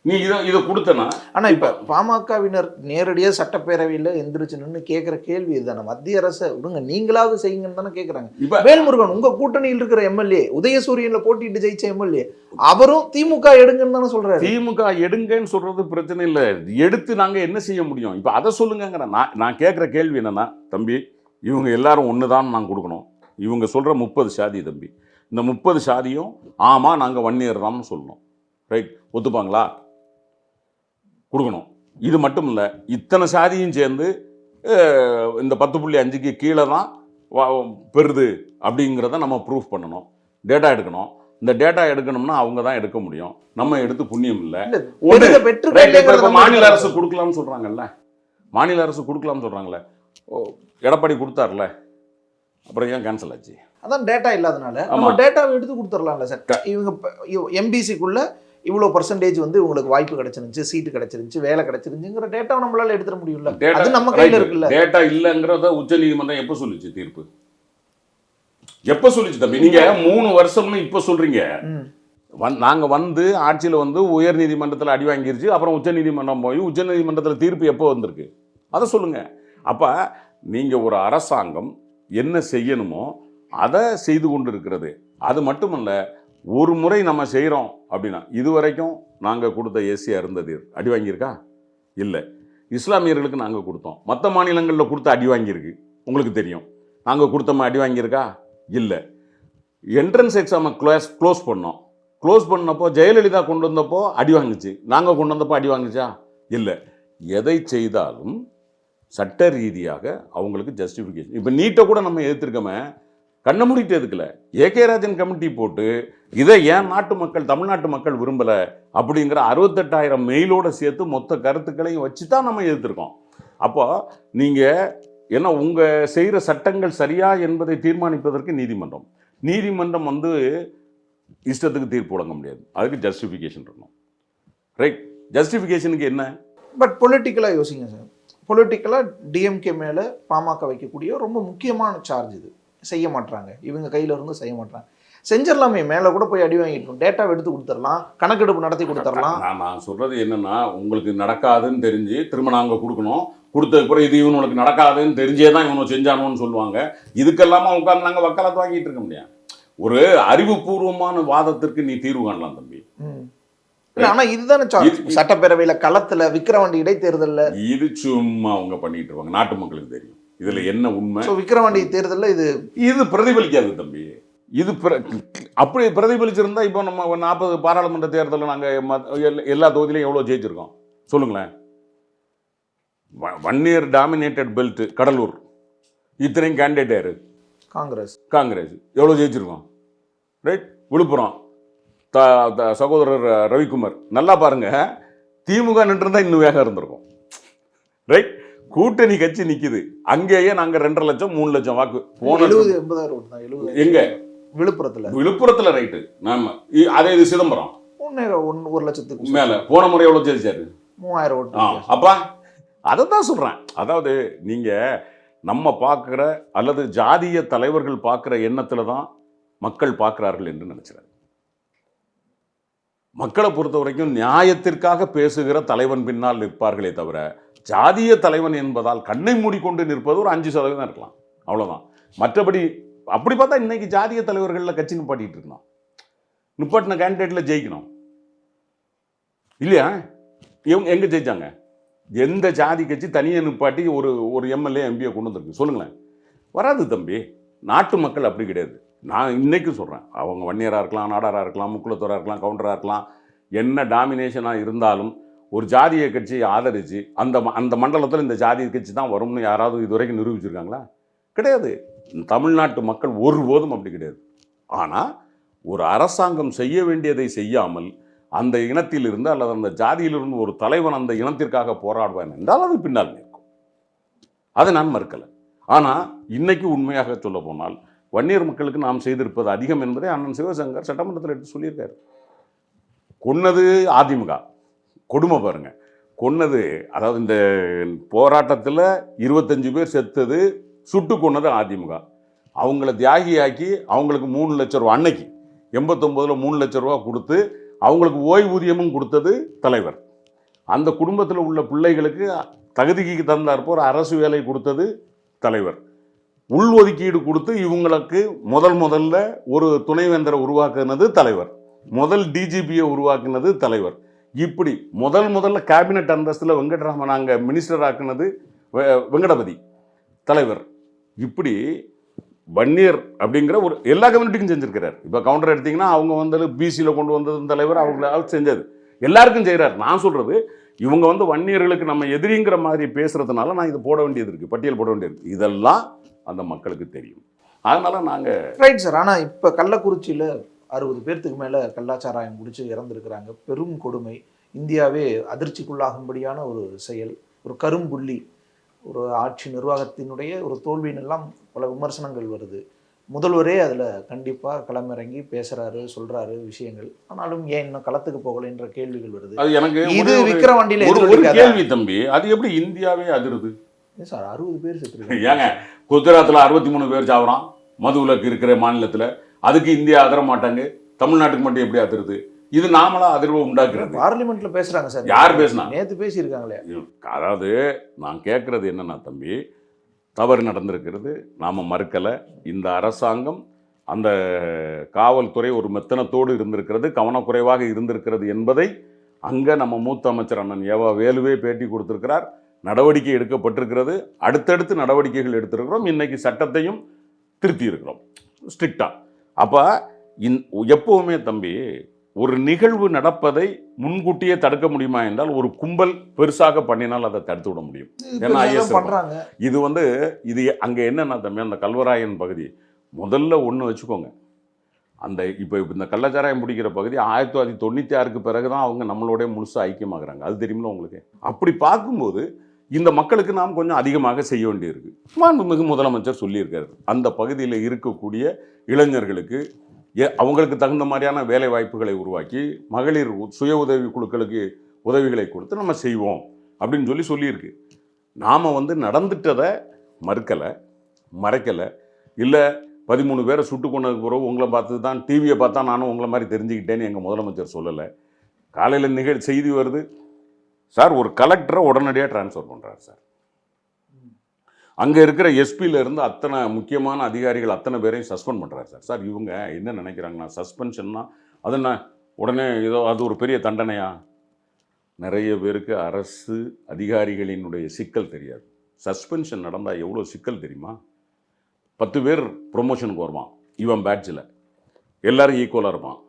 நீ இதை கொடுத்தனா? ஆனா இப்ப பாமகவினர் நேரடியாக சட்டப்பேரவையில் எந்திரிச்சு நின்று கேட்கிற கேள்வி இதுதானே, மத்திய அரசை விடுங்க நீங்களாவது செய்யுங்கன்னு தானே கேட்கறாங்க. இப்ப வேல்முருகன் உங்க கூட்டணியில் இருக்கிற எம்எல்ஏ, உதயசூரியன்ல போட்டிட்டு ஜெயிச்ச எம்எல்ஏ, அவரும் திமுக எடுங்கன்னு தானே சொல்றாரு. திமுக எடுங்கன்னு சொல்றது பிரச்சனை இல்லை, எடுத்து நாங்க என்ன செய்ய முடியும்? இப்ப அதை சொல்லுங்கிற நான் கேட்கிற கேள்வி என்னன்னா, தம்பி இவங்க எல்லாரும் ஒண்ணுதான் நான் கொடுக்கணும். இவங்க சொல்ற 30 சாதி தம்பி, இந்த 30 சாதியும் ஆமா நாங்க வன்னியர் தான் சொல்லணும், ரைட், ஒத்துப்பாங்களா? கொடுக்கணும். இது மட்டும் இல்லை, இத்தனை சாதியும் சேர்ந்து இந்த 10.5க்கு கீழே தான் பெறுது அப்படிங்கிறத நம்ம ப்ரூஃப் பண்ணணும், டேட்டா எடுக்கணும். இந்த டேட்டா எடுக்கணும்னா அவங்க தான் எடுக்க முடியும், நம்ம எடுத்து புண்ணியம் இல்லை. மாநில அரசு கொடுக்கலாம்னு சொல்றாங்கல்ல, மாநில அரசு கொடுக்கலாம்னு சொல்றாங்கல்ல, எடப்பாடி கொடுத்தாருல, அப்புறம் ஏன் கேன்சல் ஆச்சு? அதான் டேட்டா இல்லாதனால நம்ம டேட்டாவை எடுத்து கொடுத்துடலாம்ல சார். இவங்க எம்பிசிக்குள்ள இவ்வளோ பர்சன்டேஜ் வந்து உங்களுக்கு வாய்ப்பு கிடைச்சிருந்துச்சு, சீட்டு கிடைச்சிருந்துச்சு, வேலை கிடைச்சிருந்துங்கிற டேட்டாவை நம்மளால எடுத்துட முடியும்ல. அது நம்ம கையில் இருக்குல்ல. டேட்டா இல்லைங்கிறத உச்சநீதிமன்றம் எப்போ சொல்லிச்சு? தீர்ப்பு எப்போ சொல்லிச்சு தம்பி? நீங்க 3 வருஷம்னு இப்போ சொல்றீங்க. நாங்க வந்து ஆட்சியில் வந்து உயர் நீதிமன்றத்தில் அடி வாங்கிருச்சு, அப்புறம் உச்சநீதிமன்றம் போய் உச்சநீதிமன்றத்தில் தீர்ப்பு எப்போ வந்திருக்கு அதை சொல்லுங்க. அப்ப நீங்க ஒரு அரசாங்கம் என்ன செய்யணுமோ அதை செய்து கொண்டு இருக்கிறது. அது மட்டுமல்ல, ஒரு முறை நம்ம செய்கிறோம் அப்படின்னா, இதுவரைக்கும் நாங்கள் கொடுத்த எஸ்சி அருந்ததியர் அடி வாங்கியிருக்கா? இல்லை. இஸ்லாமியர்களுக்கு நாங்கள் கொடுத்தோம். மற்ற மாநிலங்களில் கொடுத்த அடி வாங்கியிருக்கு, உங்களுக்கு தெரியும். நாங்கள் கொடுத்தோமா அடி வாங்கியிருக்கா? இல்லை. என்ட்ரன்ஸ் எக்ஸாமை க்ளோஸ் பண்ணோம். க்ளோஸ் பண்ணப்போ ஜெயலலிதா கொண்டு வந்தப்போ அடி வாங்குச்சு, நாங்கள் கொண்டு வந்தப்போ அடி வாங்குச்சா? இல்லை. எதை செய்தாலும் சட்ட ரீதியாக அவங்களுக்கு ஜஸ்டிஃபிகேஷன். இப்போ நீட்டை கூட நம்ம எதிர்த்திருக்கோமே, கண்ண மூடிட்டு எதுக்கல. ஏகே ராஜன் கமிட்டி போட்டு இதை ஏன் நாட்டு மக்கள், தமிழ்நாட்டு மக்கள் விரும்பலை அப்படிங்கிற 68,000 மெயிலோடு சேர்த்து மொத்த கருத்துக்களையும் வச்சு தான் நம்ம எதிர்த்திருக்கோம். அப்போ நீங்கள் என்ன, உங்கள் செய்கிற சட்டங்கள் சரியா என்பதை தீர்மானிப்பதற்கு நீதிமன்றம் வந்து இஷ்டத்துக்கு தீர்ப்பு வழங்க முடியாது. அதுக்கு ஜஸ்டிஃபிகேஷன் இருக்கணும். ரைட். ஜஸ்டிஃபிகேஷனுக்கு என்ன? பட் பொலிட்டிக்கலாக யோசிங்க சார். பொலிட்டிக்கலாக டிஎம்கே மேலே பாமக வைக்கக்கூடிய ரொம்ப முக்கியமான சார்ஜ் இது. செய்ய மாட்டாங்க, இவங்க கையில் இருந்து செய்ய மாட்டாங்க. செஞ்சிடலாமே, மேலே கூட போய் அடி வாங்கிட்டோம், டேட்டாவை எடுத்து கொடுத்துடலாம், கணக்கெடுப்பு நடத்தி கொடுத்துடலாம். நான் சொல்கிறது என்னென்னா, உங்களுக்கு நடக்காதுன்னு தெரிஞ்சு திரும்ப நாங்கள் கொடுக்கணும். கொடுத்ததுக்கப்புறம் இது இவனுக்கு நடக்காதுன்னு தெரிஞ்சே தான் இவனை செஞ்சானோன்னு சொல்லுவாங்க. இதுக்கெல்லாமா உட்காந்து நாங்கள் வக்காலத்து வாங்கிட்டு இருக்க முடியாது. ஒரு அறிவுபூர்வமான வாதத்திற்கு நீ தீர்வு காணலாம் தம்பி. ஆனா இதுதானே சட்டப்பேரவையில களத்துல விக்கிரவாண்டி இடைத்தேர்தல்ல இது சும்மா அவங்க பண்ணிட்டு இருப்பாங்க. நாட்டு மக்களுக்கு தெரியும் இதுல என்ன உண்மை. விக்கிரவாண்டி தேர்தல்ல இது பிரதிபலிக்காது தம்பி. இது அப்படி பிரதிபலிச்சிருந்தா இப்போ நம்ம 40 பாராளுமன்ற தேர்தலில் நாங்கள் எல்லா தொகுதியிலையும் எவ்வளோ ஜெயிச்சிருக்கோம் சொல்லுங்களேன். 1 year டாமினேட்டட் பெல்ட் கடலூர், இத்தனையும் கேண்டிடேட் யாரு? காங்கிரஸ். எவ்வளோ ஜெயிச்சிருக்கோம்? ரைட். விழுப்புரம் சகோதரர் ரவிக்குமார். நல்லா பாருங்க, திமுக நின்றுருந்தா இன்னும் வேகம் இருந்திருக்கும். ரைட். கூட்டணி கட்சி நிக்குது, அங்கேயே நாங்க 2.5 லட்சம் 3 லட்சம் வாக்கு போன. எங்க? விழுப்புரத்துல. ரைட்டு. நாம அதே இது சிதம்பரம் 1 லட்சத்துக்கு மேல. போன முறை எவ்வளவு ஜெயிச்சாரு? 3000 ஓட்டு. அப்பா அதான் சொல்றேன். அதாவது நீங்க நம்ம பார்க்கிற அல்லது ஜாதிய தலைவர்கள் பார்க்கிற எண்ணத்துல தான் மக்கள் பார்க்கிறார்கள் என்று நினைச்சாரு. மக்களை பொறுத்த வரைக்கும் நியாயத்திற்காக பேசுகிற தலைவன் பின்னால் நிற்பார்களே தவிர, ஜாதிய தலைவன் என்பதால் கண்ணை மூடிக்கொண்டு நிற்பது ஒரு 5% இருக்கலாம், அவ்வளவுதான். மற்றபடி அப்படி பார்த்தா இன்னைக்கு ஜாதிய தலைவர்கள்ல கட்சி நிப்பாட்டிட்டு இருக்கணும். நிப்பாட்டின கேண்டிடேட்ல ஜெயிக்கணும் இல்லையா? இவங்க எங்க ஜெயிச்சாங்க? எந்த ஜாதி கட்சி தனியாக நிப்பாட்டி ஒரு எம்எல்ஏ எம்பியை கொண்டு வந்திருக்கு சொல்லுங்களேன்? வராது தம்பி. நாட்டு மக்கள் அப்படி கிடையாது. நான் இன்னைக்கு சொல்கிறேன், அவங்க வன்னியராக இருக்கலாம், நாடாராக இருக்கலாம், முக்குளத்தோராக இருக்கலாம், கவுண்டராக இருக்கலாம், என்ன டாமினேஷனாக இருந்தாலும் ஒரு ஜாதிய கட்சியை ஆதரித்து அந்த மண்டலத்தில் இந்த ஜாதிய கட்சி தான் வரும்னு யாராவது இதுவரைக்கும் நிரூபிச்சிருக்காங்களா? கிடையாது. தமிழ்நாட்டு மக்கள் ஒருபோதும் அப்படி கிடையாது. ஆனால் ஒரு அரசாங்கம் செய்ய வேண்டியதை செய்யாமல் அந்த இனத்திலிருந்து அல்லது அந்த ஜாதியிலிருந்து ஒரு தலைவன் அந்த இனத்திற்காக போராடுவான் என்றால் அது பின்னால் நிற்கும். அதை நான் மறுக்கலை. ஆனால் இன்னைக்கு உண்மையாக சொல்ல போனால் வன்னியர் மக்களுக்கு நாம் செய்திருப்பது அதிகம் என்பதை அண்ணன் சிவசங்கர் சட்டமன்றத்தில் எடுத்து சொல்லியிருக்காரு. கொன்னது அதிமுக, கொடுமை பாருங்க. கொன்னது, அதாவது இந்த போராட்டத்தில் 25 பேர் செத்தது, சுட்டு கொன்னது அதிமுக. அவங்கள தியாகியாக்கி அவங்களுக்கு 3 லட்சம் ரூபா, அன்னைக்கு 89ல் 3 லட்சம் ரூபா கொடுத்து அவங்களுக்கு ஓய்வூதியமும் கொடுத்தது தலைவர். அந்த குடும்பத்தில் உள்ள பிள்ளைகளுக்கு தகுதிக்கு தந்தாற்போ ஒரு அரசு வேலை கொடுத்தது தலைவர். உள்ஒதுக்கீடு கொடுத்து இவங்களுக்கு முதல்ல ஒரு துணைவேந்தரை உருவாக்குனது தலைவர். முதல் டிஜிபியை உருவாக்குனது தலைவர். இப்படி முதல்ல கேபினட் அந்தஸ்தில் வெங்கட்ராமன் அங்கே மினிஸ்டர் ஆக்குனது வெங்கடபதி தலைவர். இப்படி வன்னியர் அப்படிங்கிற ஒரு எல்லா கம்யூனிட்டிக்கும் செஞ்சிருக்கிறார். இப்போ கவுண்டர் எடுத்தீங்கன்னா அவங்க வந்தது பிசியில் கொண்டு வந்தது தலைவர், அவங்க செஞ்சது எல்லாருக்கும் செய்கிறார். நான் சொல்றது இவங்க வன்னியர்களுக்கு நம்ம எதிரிங்கிற மாதிரி பேசுறதுனால நான் இதை போட வேண்டியது இருக்கு, பட்டியல் போட வேண்டியது. இதெல்லாம் அந்த மக்களுக்கு தெரியும். அதனால நாங்கள் ரைட் சார். ஆனால் இப்போ கள்ளக்குறிச்சியில் 60 பேர்த்துக்கு மேலே கள்ளாச்சாராயம் குடிச்சு இறந்துருக்கிறாங்க. பெரும் கொடுமை. இந்தியாவே அதிர்ச்சிக்குள்ளாகும்படியான ஒரு செயல், ஒரு கரும்புள்ளி. ஒரு ஆட்சி நிர்வாகத்தினுடைய ஒரு தோல்வியினெல்லாம் பல விமர்சனங்கள் வருது. முதல்வரே அதில் கண்டிப்பாக களமிறங்கி பேசுகிறாரு, சொல்கிறாரு விஷயங்கள். ஆனாலும் ஏன் இன்னும் களத்துக்கு போகலைன்ற கேள்விகள் வருது. அது எனக்கு இது விக்கிரவாண்டியில் ஒரு கேள்வி தம்பி, அது எப்படி இந்தியாவே அதிருது சார்? 60 பேர் செத்துருக்காங்க. ஏங்க குஜராத்தில் 63 பேர் சாவறான் மதுவிலக்கு இருக்கிற மாநிலத்தில். அதுக்கு இந்தியா அதிர மாட்டாங்க, தமிழ்நாட்டுக்கு மட்டும் எப்படி அதிருது? இது நாமளா அதிர்வை உண்டாக்குறது. பார்லிமெண்ட்ல பேசுறாங்க சார். யார் பேசினா? நேத்து பேசியிருக்காங்களே. அதாவது நான் கேட்கறது என்னன்னா தம்பி, தவறு நடந்திருக்கிறது, நாம மறுக்கலை. இந்த அரசாங்கம் அந்த காவல்துறை ஒரு மெத்தனத்தோடு இருந்திருக்கிறது, கவனக்குறைவாக இருந்திருக்கிறது என்பதை அங்கே நம்ம மூத்த அமைச்சர் அண்ணன் ஏவா வேலுவே பேட்டி கொடுத்திருக்கிறார். நடவடிக்கை எடுக்கப்பட்டிருக்கிறது, அடுத்தடுத்து நடவடிக்கைகள் எடுத்திருக்கிறோம். இன்னைக்கு சட்டத்தையும் திருத்தி இருக்கிறோம் ஸ்ட்ரிக்டா. அப்போ எப்பவுமே தம்பி ஒரு நிகழ்வு நடப்பதை முன்கூட்டியே தடுக்க முடியுமா என்றால் ஒரு கும்பல் பெருசாக பண்ணினால் அதை தடுத்து விட முடியும். ஏன்னா பண்றாங்க. இது அங்கே என்னன்னா தம்பி, அந்த கல்வராயன் பகுதி முதல்ல ஒன்று வச்சுக்கோங்க. அந்த இப்போ இந்த கள்ளச்சாராயம் பிடிக்கிற பகுதி 1996க்கு பிறகு தான் அவங்க நம்மளோட முழுசாக ஐக்கியமாகறாங்க. அது தெரியுமில்ல உங்களுக்கு. அப்படி பார்க்கும்போது இந்த மக்களுக்கு நாம் கொஞ்சம் அதிகமாக செய்ய வேண்டியிருக்கு. மாண்புமிகு முதலமைச்சர் சொல்லியிருக்காரு, அந்த பகுதியில் இருக்கக்கூடிய இளைஞர்களுக்கு அவங்களுக்கு தகுந்த மாதிரியான வேலை வாய்ப்புகளை உருவாக்கி மகளிர் சுய உதவி குழுக்களுக்கு உதவிகளை கொடுத்து நம்ம செய்வோம் அப்படின்னு சொல்லியிருக்கு. நாம் நடந்துட்டதை மறுக்கலை, மறைக்கலை. இல்லை 13 பேரை சுட்டு கொண்டதுக்கு பிறகு உங்களை பார்த்து தான் டிவியை பார்த்தா நானும் உங்களை மாதிரி தெரிஞ்சுக்கிட்டேன்னு எங்கள் முதலமைச்சர் சொல்லலை. காலையில் செய்தி வருது சார், ஒரு கலெக்டரை உடனடியாக டிரான்ஸ்ஃபர் பண்ணுறாரு சார். அங்கே இருக்கிற எஸ்பியிலேருந்து அத்தனை முக்கியமான அதிகாரிகள் அத்தனை பேரையும் சஸ்பெண்ட் பண்ணுறாரு சார். சார் இவங்க என்ன நினைக்கிறாங்கன்னா சஸ்பென்ஷன்னா அது என்ன உடனே ஏதோ அது ஒரு பெரிய தண்டனையா? நிறைய பேருக்கு அரசு அதிகாரிகளினுடைய சிக்கல் தெரியாது. சஸ்பென்ஷன் நடந்தால் எவ்வளோ சிக்கல் தெரியுமா? 10 பேர் ப்ரொமோஷனுக்கு வருவான், இவன் பேட்சில் எல்லாரும் ஈக்குவலாக இருப்பான்.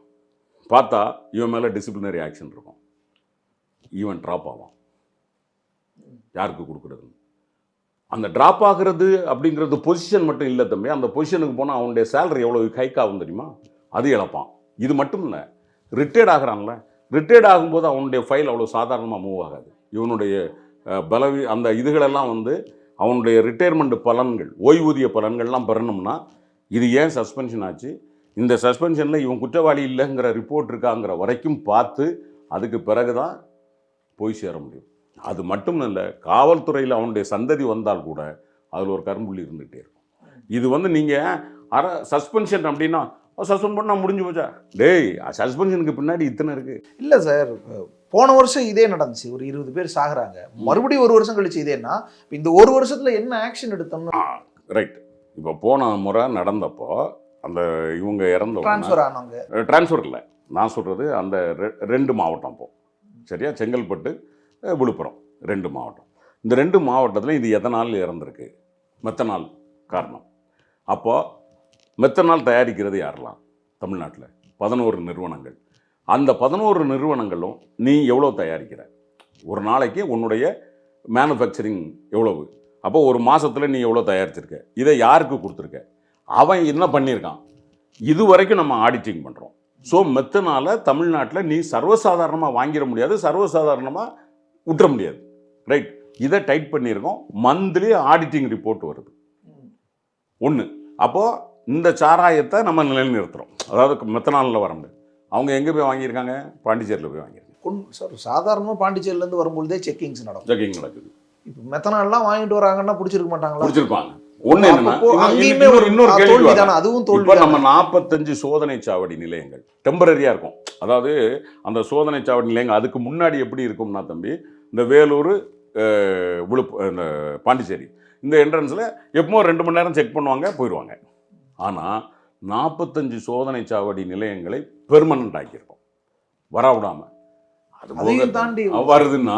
பார்த்தா இவன் மேலே டிசிப்ளினரி ஆக்ஷன் இருக்கும், இவன் ட்ராப் ஆவான். யாருக்கு கொடுக்குறது? அந்த ட்ராப் ஆகிறது அப்படிங்கிறது பொசிஷன் மட்டும் இல்லை தம்பி. அந்த பொசிஷனுக்கு போனால் அவனுடைய சேலரி எவ்வளோ ஹைக் ஆகும் தெரியுமா? அது இழப்பான். இது மட்டும் இல்லை, ரிட்டையர்ட் ஆகிறான்ல, ரிட்டையர்ட் ஆகும்போது அவனுடைய ஃபைல் அவ்வளோ சாதாரணமாக மூவ் ஆகாது. இவனுடைய அந்த இதுகளெல்லாம் அவனுடைய ரிட்டையர்மெண்ட் பலன்கள், ஓய்வூதிய பலன்கள்லாம் பெறணும்னா இது ஏன் சஸ்பென்ஷன் ஆச்சு, இந்த சஸ்பென்ஷனில் இவன் குற்றவாளி இல்லைங்கிற ரிப்போர்ட் இருக்காங்கிற வரைக்கும் பார்த்து அதுக்கு பிறகு தான் போய் சேர முடியும். அது மட்டும் இல்லை, காவல்துறையில் அவனுடைய சந்ததி வந்தால் கூட அதில் ஒரு கரும்புள்ளி இருந்துகிட்டே இருக்கும். இது நீங்கள் சஸ்பென்ஷன் அப்படின்னா சஸ்பெண்ட் பண்ணால் முடிஞ்சு போச்சா? டேய், சஸ்பென்ஷனுக்கு பின்னாடி இத்தனை இருக்குது. இல்லை சார், போன வருஷம் இதே நடந்துச்சு, ஒரு 20 பேர் சாகுறாங்க. மறுபடியும் ஒரு வருஷம் கழிச்சு இதேன்னா இந்த ஒரு வருஷத்தில் என்ன ஆக்ஷன் எடுத்தோம்னா? ரைட். இப்போ போன முறை நடந்தப்போ அந்த இவங்க இறந்த ட்ரான்ஸ்ஃபர் ஆனாங்க. ட்ரான்ஸ்ஃபர் இல்லை, நான் சொல்கிறது அந்த 2 மாவட்டம் போ சரியா, செங்கல்பட்டு விழுப்புரம் 2 மாவட்டம். இந்த 2 மாவட்டத்தில் இது எதனால் இறந்துருக்கு? மெத்தனால் காரணம். அப்போது மெத்தனால் தயாரிக்கிறது யாரெல்லாம்? தமிழ்நாட்டில் 11 நிறுவனங்கள். அந்த 11 நிறுவனங்களும் நீ எவ்வளோ தயாரிக்கிற? ஒரு நாளைக்கு உன்னுடைய மேனுஃபேக்சரிங் எவ்வளவு? அப்போ ஒரு மாதத்தில் நீ எவ்வளோ தயாரிச்சிருக்க? இதை யாருக்கு கொடுத்துருக்க? அவன் என்ன பண்ணியிருக்கான்? இது வரைக்கும் நம்ம ஆடிட்டிங் பண்ணுறோம். ஸோ மெத்தனால் தமிழ்நாட்டில் நீ சர்வசாதாரணமாக வாங்கிட முடியாது, சர்வசாதாரணமாக விட்டுற முடியாது. ரைட், இதை டைட் பண்ணியிருக்கோம். மந்த்லி ஆடிட்டிங் ரிப்போர்ட் வருது. ஒன்று. அப்போது இந்த சாராயத்தை நம்ம நிலைநிறுத்துகிறோம். அதாவது மெத்தனாலில் வர முடியாது. அவங்க எங்கே போய் வாங்கியிருக்காங்க? பாண்டிச்சேரியில் போய் வாங்கியிருக்காங்க. சார் சாதாரணமாக பாண்டிச்சேரியிலேருந்து வரும்பொழுதே செக்கிங் நடக்குது. இப்போ மெத்தனால்லாம் வாங்கிட்டு வராங்கன்னா பிடிச்சிருக்க மாட்டாங்களா? பிடிச்சிருப்பாங்க. ஒன்று என்னன்னா, இன்னொரு கேள்வி தானே, அதுவும் தோல்வி. நம்ம 45 சோதனை சாவடி நிலையங்கள் டெம்பரரியாக இருக்கும். அதாவது அந்த சோதனை சாவடி நிலையங்கள் அதுக்கு முன்னாடி எப்படி இருக்கும்னா தம்பி, இந்த வேலூர் இந்த பாண்டிச்சேரி இந்த என்ட்ரன்ஸில் எப்பவும் 2 மணி நேரம் செக் பண்ணுவாங்க, போயிடுவாங்க. ஆனால் 45 சோதனை சாவடி நிலையங்களை பெர்மனன்ட் ஆக்கியிருக்கோம், வரவிடாமல். அதையும் தாண்டி வருதுன்னா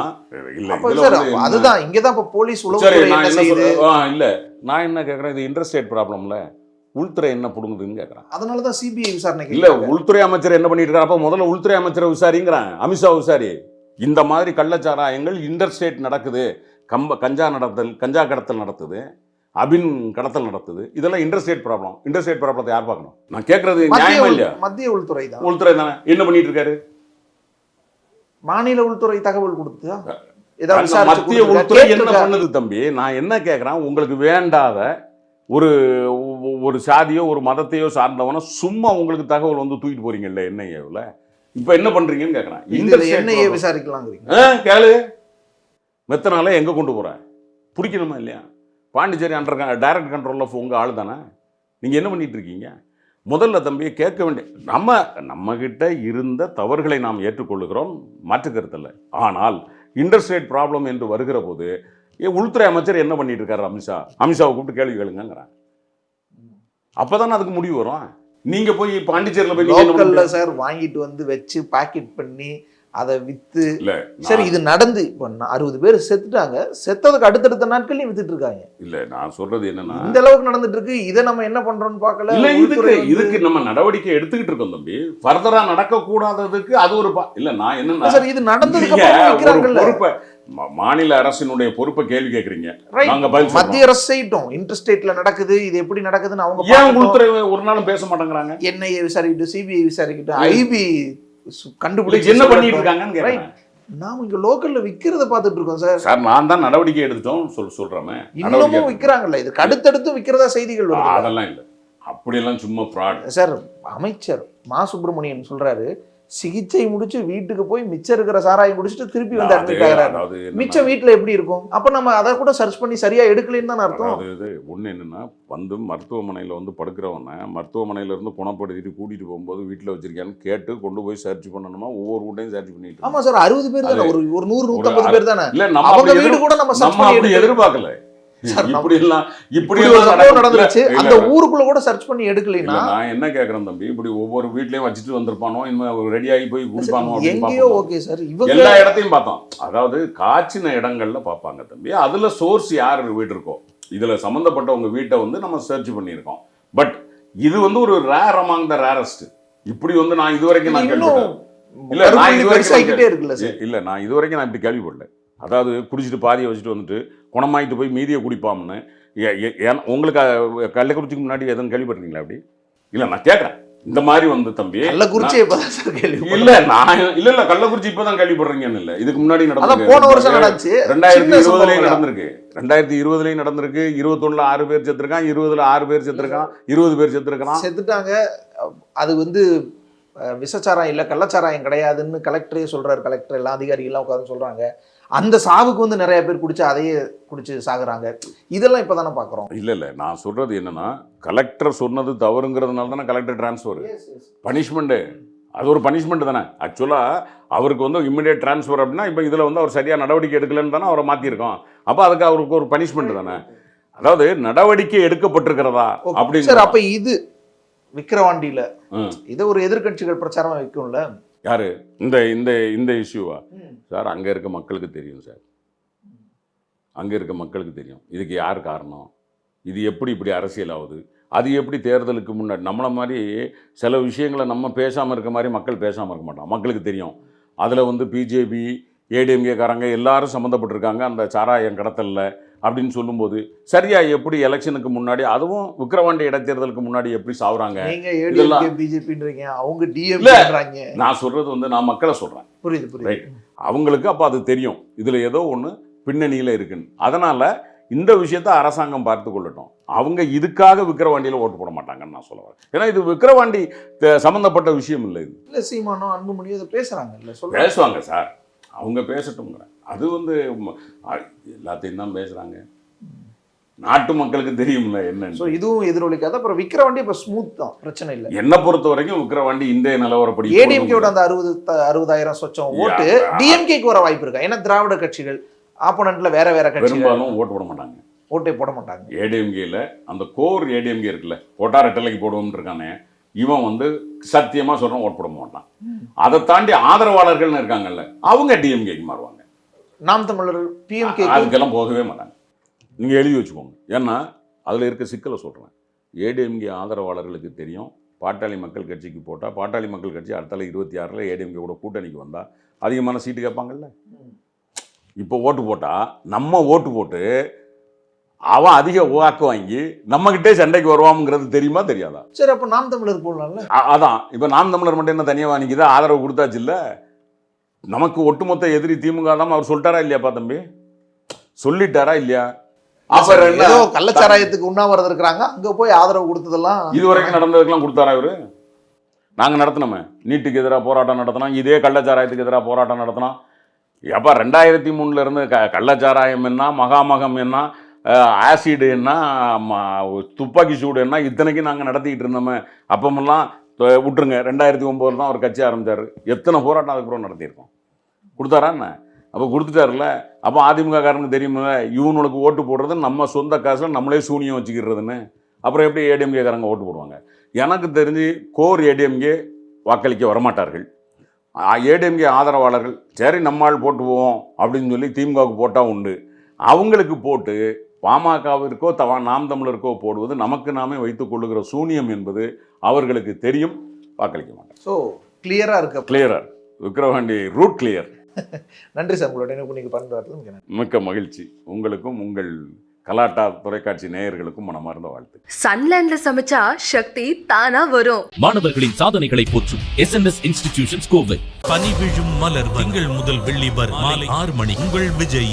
இல்லை, அதுதான் இங்கே தான் இப்போ போலீஸ் இல்லை. நான் என்ன கேட்குறேன், இது இன்டர்ஸ்டேட் ப்ராப்ளம்ல உள்துறை என்ன பிடுங்குதுன்னு கேட்குறேன். அதனால தான் சிபிஐ விசாரணை இல்லை. உள்துறை அமைச்சர் என்ன பண்ணிட்டு இருக்காரு? அப்போ முதல்ல உள்துறை அமைச்சரை விசாரிங்கிறேன், அமித்ஷா விசாரி. இந்த மாதிரி கள்ளச்சாராயங்கள் இன்டர்ஸ்டேட் நடக்குது, கஞ்சா கடத்தல் நடத்துது, அபின் கடத்தல் நடத்துது, இதெல்லாம் இன்டர்ஸ்டேட் ப்ராப்ளம். இன்டர்ஸ்டேட் ப்ராப்ளத்தை யார் பார்க்கணும்? நான் கேட்கறது நியாயமா இல்லையா? மத்திய உள்துறை தான். உள்துறை தானே என்ன பண்ணிட்டு இருக்காரு? மாநில உள்துறை தகவல் கொடுத்து மத்திய உள்துறை என்ன பண்ணுது தம்பி? நான் என்ன கேட்கிறேன், உங்களுக்கு வேண்டாத ஒரு சாதியோ ஒரு மதத்தையோ சார்ந்தவன சும்மா உங்களுக்கு தகவல் தூக்கிட்டு போறீங்கல்ல என்ஐஏவில், இப்ப என்ன பண்றீங்கன்னு கேட்கறேன். என்ஐஏ விசாரிக்கலாம் கேளு. மெத்தனால எங்க கொண்டு போற? பிடிக்கணுமா இல்லையா? Pondicherry under direct control of உங்க ஆள் தானே. நீங்க என்ன பண்ணிட்டு இருக்கீங்க? முதல்ல தம்பியை கேட்க வேண்டிய நம்ம கிட்ட இருந்த தவறுகளை நாம் ஏற்றுக்கொள்ளுகிறோம், மாற்றுக்கருத்தில். ஆனால் இன்டர்ஸ்டேட் ப்ராப்ளம் என்று வருகிற போது உள்துறை அமைச்சர் என்ன பண்ணிட்டு இருக்காரு? அமித்ஷாவை கூப்பிட்டு கேள்வி கேளுங்கிறேன். அப்போதானே அதுக்கு முடிவு வரும். நீங்க போய் பாண்டிச்சேரியில போய் நீங்க என்ன லோக்கல்ல பண்ணுவீங்க? சார் வாங்கிட்டு வந்து வச்சு பாக்கெட் பண்ணி அதை வித்து இல்ல சரி இது நடந்து இப்போ 60 பேர் செத்துட்டாங்க. செத்ததுக்கு அடுத்தடுத்த நாட்கள்லயும் வித்துட்டு இருக்காங்க. இல்ல நான் சொல்றது என்னன்னா, இந்த அளவுக்கு நடந்துட்டு இருக்கு. இதை நம்ம என்ன பண்றோம்னு பார்க்கல. இல்ல உள்துறை இதுக்கு நம்ம நடவடிக்கை எடுத்துக்கிட்டு இருக்கோம் தம்பி. ஃபர்தரா நடக்க கூடாததுக்கு அது ஒரு இல்ல நான் என்னன்னா சார் இது நடந்ததுக்கு நீங்க அப்புறம் ஒரு விக்கிறாங்கல்ல. பொறுப்பை மாநில அரசினுடைய பொறுப்பை கேள்வி கேக்குறீங்க. Right. நாங்க பதில் சொல்றோம். மத்திய அரசு செய்யட்டும். இன்டர்ஸ்டேட்ல நடக்குது, இது எப்படி நடக்குதுன்னு அவங்க ஏன் பார்க்கட்டும். உள்துறை ஒரு நாளும் பேச மாட்டேங்கிறாங்க? NIA விசாரிக்கட்டும், CBI விசாரிக்கட்டும், IB கண்டுபிடிச்சு என்ன பண்ணிட்டு சொல்லட்டும். இருக்காங்கன்னு Right. கேக்குறேன். நாம இங்க லோக்கல்ல விக்கிறத பாத்துட்டு இருக்கோம் சார். சார் நான் தான் நடவடிக்கை எடுத்துட்டோம் சொல்றேன். இன்னமும் விக்கிறாங்கல்ல. இதுக்கு அடுத்தடுத்து விக்கிறதா செய்திகள் வருது. அதெல்லாம் இல்ல, அப்படியெல்லாம் சும்மா ஃப்ராட். சார் அமைச்சர் மா சுப்பிரமணியன் சொல்றாரு, சிகிச்சை முடிச்சு வீட்டுக்கு போய் மிச்சம் இருக்கிற சாராயம் குடிச்சிட்டு திருப்பி வந்து அட்மிட் ஆகிறாரு. மிச்சம் வீட்டுல எப்படி இருக்கும்? அப்ப நம்ம அதை கூட சர்ச் பண்ணி சரியா எடுக்கலன்னு தானே அர்த்தம். அதாவது ஒண்ணு என்னன்னா, வந்து மருத்துவமனையில வந்து படுக்கிறவன மருத்துவமனையில இருந்து குணப்படுத்திட்டு கூட்டிட்டு போகும்போது வீட்டுல வச்சிருக்கான்னு கேட்டு கொண்டு போய் சர்ச் பண்ணணுமா? ஒவ்வொரு வீட்டையும் சர்ச் பண்ணிட்டு. ஆமா சார், 60 பேர் தானே, ஒரு 100-150 பேர் தானே. இல்ல நம்ம அவங்க அப்படி வீடு கூட நம்ம சர்ச் நம்ம பண்ணி அப்படி எதிர்பார்க்கல. இப்படி இப்படி ஒரு சம்பவம் நடந்துச்சு. அந்த ஊருக்குள்ள கூட சர்ச் பண்ணி எடுக்கலைன்னா நான் என்ன கேக்குறேன் தம்பி, இப்படி ஒவ்வொரு வீட்லயும் வச்சுட்டு வந்திருப்பானோ, இன்னும் ரெடி ஆகி போய் குடிப்பானோ எங்கேயோ. ஓகே சார், இவங்க எல்லா இடத்தையும் பார்த்தோம். அதாவது காய்ச்சின இடங்கள்ல பார்ப்பாங்க தம்பி. அதுல சோர்ஸ் யார் வீடு இருக்கோ, இதுல சம்பந்தப்பட்டவங்க வீட்டை வந்து நம்ம சர்ச் பண்ணியிருக்கோம். பட் இது வந்து ஒரு ரேர் அமாங் த ரேரஸ்ட். இப்படி வந்து நான் இதுவரைக்கும் நான் கேள்விப்பட்டேன் இல்ல. நான் இதுவரைக்கும் நான் இப்படி கேள்விப்படல. அதாவது குடிச்சிட்டு பாதியை வச்சுட்டு வந்துட்டு குணமாயிட்டு போய் மீதியை குடிப்பாம்னு. உங்களுக்கு கள்ளக்குறிச்சிக்கு முன்னாடி எதுவும் கேள்விப்பட்டீங்களா அப்படி? இல்ல நான் கேட்கறேன். இந்த மாதிரி வந்து தம்பி கள்ளக்குறிச்சி இப்பதான் சார் கேள்வி. இல்ல நான் இல்ல கள்ளக்குறிச்சி இப்பதான் கேள்விப்படுறீங்கன்னு இல்ல. இதுக்கு முன்னாடி நடந்து போன வருஷம் நடந்துச்சு. 2020 நடந்திருக்கு. 2020 நடந்திருக்கு. 21 6 பேர் செத்துருக்கான். 20 6 பேர் செத்துருக்கான். 20 பேர் செத்துட்டாங்க. அது வந்து விஷச்சாராயம் இல்ல, கள்ளச்சாராயம் கிடையாதுன்னு கலெக்டரே சொல்றாரு. கலெக்டர் எல்லாம் அதிகாரிகள்லாம் உட்காந்து சொல்றாங்க. அந்த சாவுக்கு வந்து நிறைய பேர் குடிச்சு அதையே குடிச்சு சாகுறாங்க. இதெல்லாம் இப்பதானே பாக்குறோம். இல்ல நான் சொல்றது என்னன்னா, கலெக்டர் சொன்னது தவறுங்கிறதுனால தானே கலெக்டர் டிரான்ஸ்ஃபர். பனிஷ்மெண்ட் அது ஒரு பனிஷ்மெண்ட் தானே. ஆக்சுவலா அவருக்கு வந்து இமிடியேட் டிரான்ஸ்ஃபர் அப்படின்னா, இப்போ இதுல வந்து அவர் சரியா நடவடிக்கை எடுக்கலன்னு தானே அவரை மாத்திருக்கோம். அப்ப அதுக்கு அவருக்கு ஒரு பனிஷ்மெண்ட் தானே. அதாவது நடவடிக்கை எடுக்கப்பட்டிருக்கிறதா அப்படின்னு. அப்ப இது விக்கிரவாண்டியில இதை ஒரு எதிர்கட்சிகள் பிரச்சாரமா வைக்கும்ல. யாரு இந்த இந்த இந்த இஷ்யூவா சார்? அங்க இருக்க மக்களுக்கு தெரியும் சார். அங்க இருக்க மக்களுக்கு தெரியும் இதுக்கு யார் காரணம், இது எப்படி இப்படி அரசியல் ஆகுது, அது எப்படி தேர்தலுக்கு முன்னாடி. நம்மளை மாதிரி சில விஷயங்களை நம்ம பேசாமல் இருக்க மாதிரி மக்கள் பேசாமல் இருக்க மாட்டோம். மக்களுக்கு தெரியும் அதில் வந்து பிஜேபி ஏடிஎம்கே காரங்க எல்லாரும் சம்மந்தப்பட்டிருக்காங்க அந்த சாராயம் கடத்தலில் அப்படின்னு சொல்லும்போது, சரியா எப்படி எலெக்ஷனுக்கு முன்னாடி, அதுவும் விக்கிரவாண்டி இடைத்தேர்தலுக்கு முன்னாடி எப்படி சாவுறாங்க. நான் சொல்றது வந்து நான் மக்களை சொல்றேன். புரியுது. அவங்களுக்கு அப்ப அது தெரியும் இதுல ஏதோ ஒண்ணு பின்னணியில இருக்குன்னு. அதனால இந்த விஷயத்த அரசாங்கம் பார்த்து கொள்ளட்டும். அவங்க இதுக்காக விக்கிரவாண்டியில ஓட்டு போட மாட்டாங்கன்னு நான் சொல்ல வரேன். ஏன்னா இது விக்கிரவாண்டி சம்பந்தப்பட்ட விஷயம் இல்லை. இது இல்ல சீமானோ அன்புமணியோ பேசுறாங்க, பேசுவாங்க சார், அவங்க பேசட்டும்ங்கிறேன். அது வந்து எல்லாத்தையும் தான் பேசுறாங்க. நாட்டு மக்களுக்கு தெரியும்ல என்ன. இதுவும் எதிரொலிக்காது. அப்புறம் விக்கிரவாண்டி இப்ப ஸ்மூத் தான், பிரச்சனை இல்லை. என்ன பொறுத்த வரைக்கும் விக்கிரவாண்டி இந்திய நிலவரப்படி ஏடிஎம்கேவோட அந்த 60,000 சொச்சம் ஓட்டு டிஎம்கேக்கு வர வாய்ப்பு இருக்கா? ஏன்னா திராவிட கட்சிகள் ஆப்போனன்ட்ல வேற கட்சிகள் பெரும்பாலும் ஓட்டு போட மாட்டாங்க. ஓட்டே போட மாட்டாங்க. ஏடிஎம்கேல அந்த கோர் ஏடிஎம்கே இருக்குல்ல, போட்டா ரெட்டலைக்கு போடுவோம் இருக்கானே, இவன் வந்து சத்தியமா சொல்றான் ஓட்டு போட மாட்டான். அதை தாண்டி ஆதரவாளர்கள் இருக்காங்கல்ல, அவங்க டிஎம்கேக்கு மாறுவாங்க. நாம் தமிழர் பிஎம்கே அதுக்கெல்லாம் போகவே மாட்டாங்க. நீங்க எழுதி வச்சுக்கோங்க. ஏன்னா அதுல இருக்க சிக்கலை சொல்றேன். ஏடிஎம்கே ஆதரவாளர்களுக்கு தெரியும், பாட்டாளி மக்கள் கட்சிக்கு போட்டா பாட்டாளி மக்கள் கட்சி அடுத்தால 26 ஏடிஎம்கே கூட கூட்டணிக்கு வந்தா அதிகமான சீட்டு கேட்பாங்கல்ல. இப்போ ஓட்டு போட்டா நம்ம ஓட்டு போட்டு அவன் அதிக வாக்கு வாங்கி நம்ம கிட்டே சண்டைக்கு வருவாங்கிறது தெரியுமா தெரியாதா? சரி, அப்ப நாம் தமிழர் போடலாம்ல. அதான் இப்ப நாம் தமிழர் மட்டும் என்ன தனியா வாங்கிக்குதா? ஆதரவு கொடுத்தாச்சு இல்ல. நமக்கு ஒட்டுமொத்த எதிரி திமுக தான். அவர் சொல்லிட்டாரா இல்லையாப்பா தம்பி? சொல்லிட்டாரா இல்லையா? ஏதோ கள்ளச்சாராயத்துக்கு உண்ணாவிரதம் இருக்கிறாங்க, அங்க போய் ஆதரவு கொடுத்ததெல்லாம் இதுவரைக்கும் நடந்ததுக்கெல்லாம் கொடுத்தாரா இவரு? நாங்க நடத்தினோமே, நீட்டுக்கு எதிராக போராட்டம் நடத்தினோம், இதே கள்ளச்சாராயத்துக்கு எதிராக போராட்டம் நடத்தினோம். எப்ப 2003 இருந்து கள்ளச்சாராயம் என்ன, மகாமகம் என்ன, ஆசிடு என்ன, துப்பாக்கி சூடு என்ன, இத்தனைக்கும் நாங்கள் நடத்திக்கிட்டு இருந்தோமே. அப்பமெல்லாம் விட்டுருங்க. 2009 தான் அவர் கட்சி ஆரம்பித்தார். எத்தனை போராட்டம் அதுக்கப்புறம் நடத்தியிருக்கோம். கொடுத்தாரா என்ன? அப்போ கொடுத்துட்டாருல. அப்போ அதிமுக காரனுக்கு தெரியுமில்ல, இவனுக்கு ஓட்டு போடுறது நம்ம சொந்த காசில் நம்மளே சூனியம் வச்சுக்கிறதுன்னு. அப்புறம் எப்படி ஏடிஎம்கேக்காரங்க ஓட்டு போடுவாங்க? எனக்கு தெரிஞ்சு கோர் ஏடிஎம்கே வாக்களிக்க வரமாட்டார்கள். ஏடிஎம்கே ஆதரவாளர்கள் சரி நம்மால் போட்டு போவோம் அப்படின்னு சொல்லி திமுகவுக்கு போட்டால் உண்டு. அவங்களுக்கு போட்டு பாமகவிற்கோ நாம் தமிழருக்கோ போடுவது நமக்கு நாமே வைத்துக் கொள்ளுகிற சூனியம் என்பது அவர்களுக்கு தெரியும். வாக்களிக்க மாட்டாங்க. ஸோ கிளியராக இருக்கு. Clearer Vikravandi route clear. நன்றி சார், உங்களோட நீங்கள் பண்றது மிக்க மகிழ்ச்சி. உங்களுக்கும் உங்கள் கலாட்டா தொலைக்காட்சி நேயர்களுக்கும் மனமார்ந்த வாழ்த்து. சன்லேண்ட்ல சமைச்சா சக்தி தானா வரும். மாணவர்களின் சாதனைகளை போற்றும் SNS இன்ஸ்டிடியூஷன்ஸ் கோவை. பனி விழும் மலர் திங்கள் முதல் வெள்ளி வரை மாலை 6 மணி. உங்கள் விஜய்.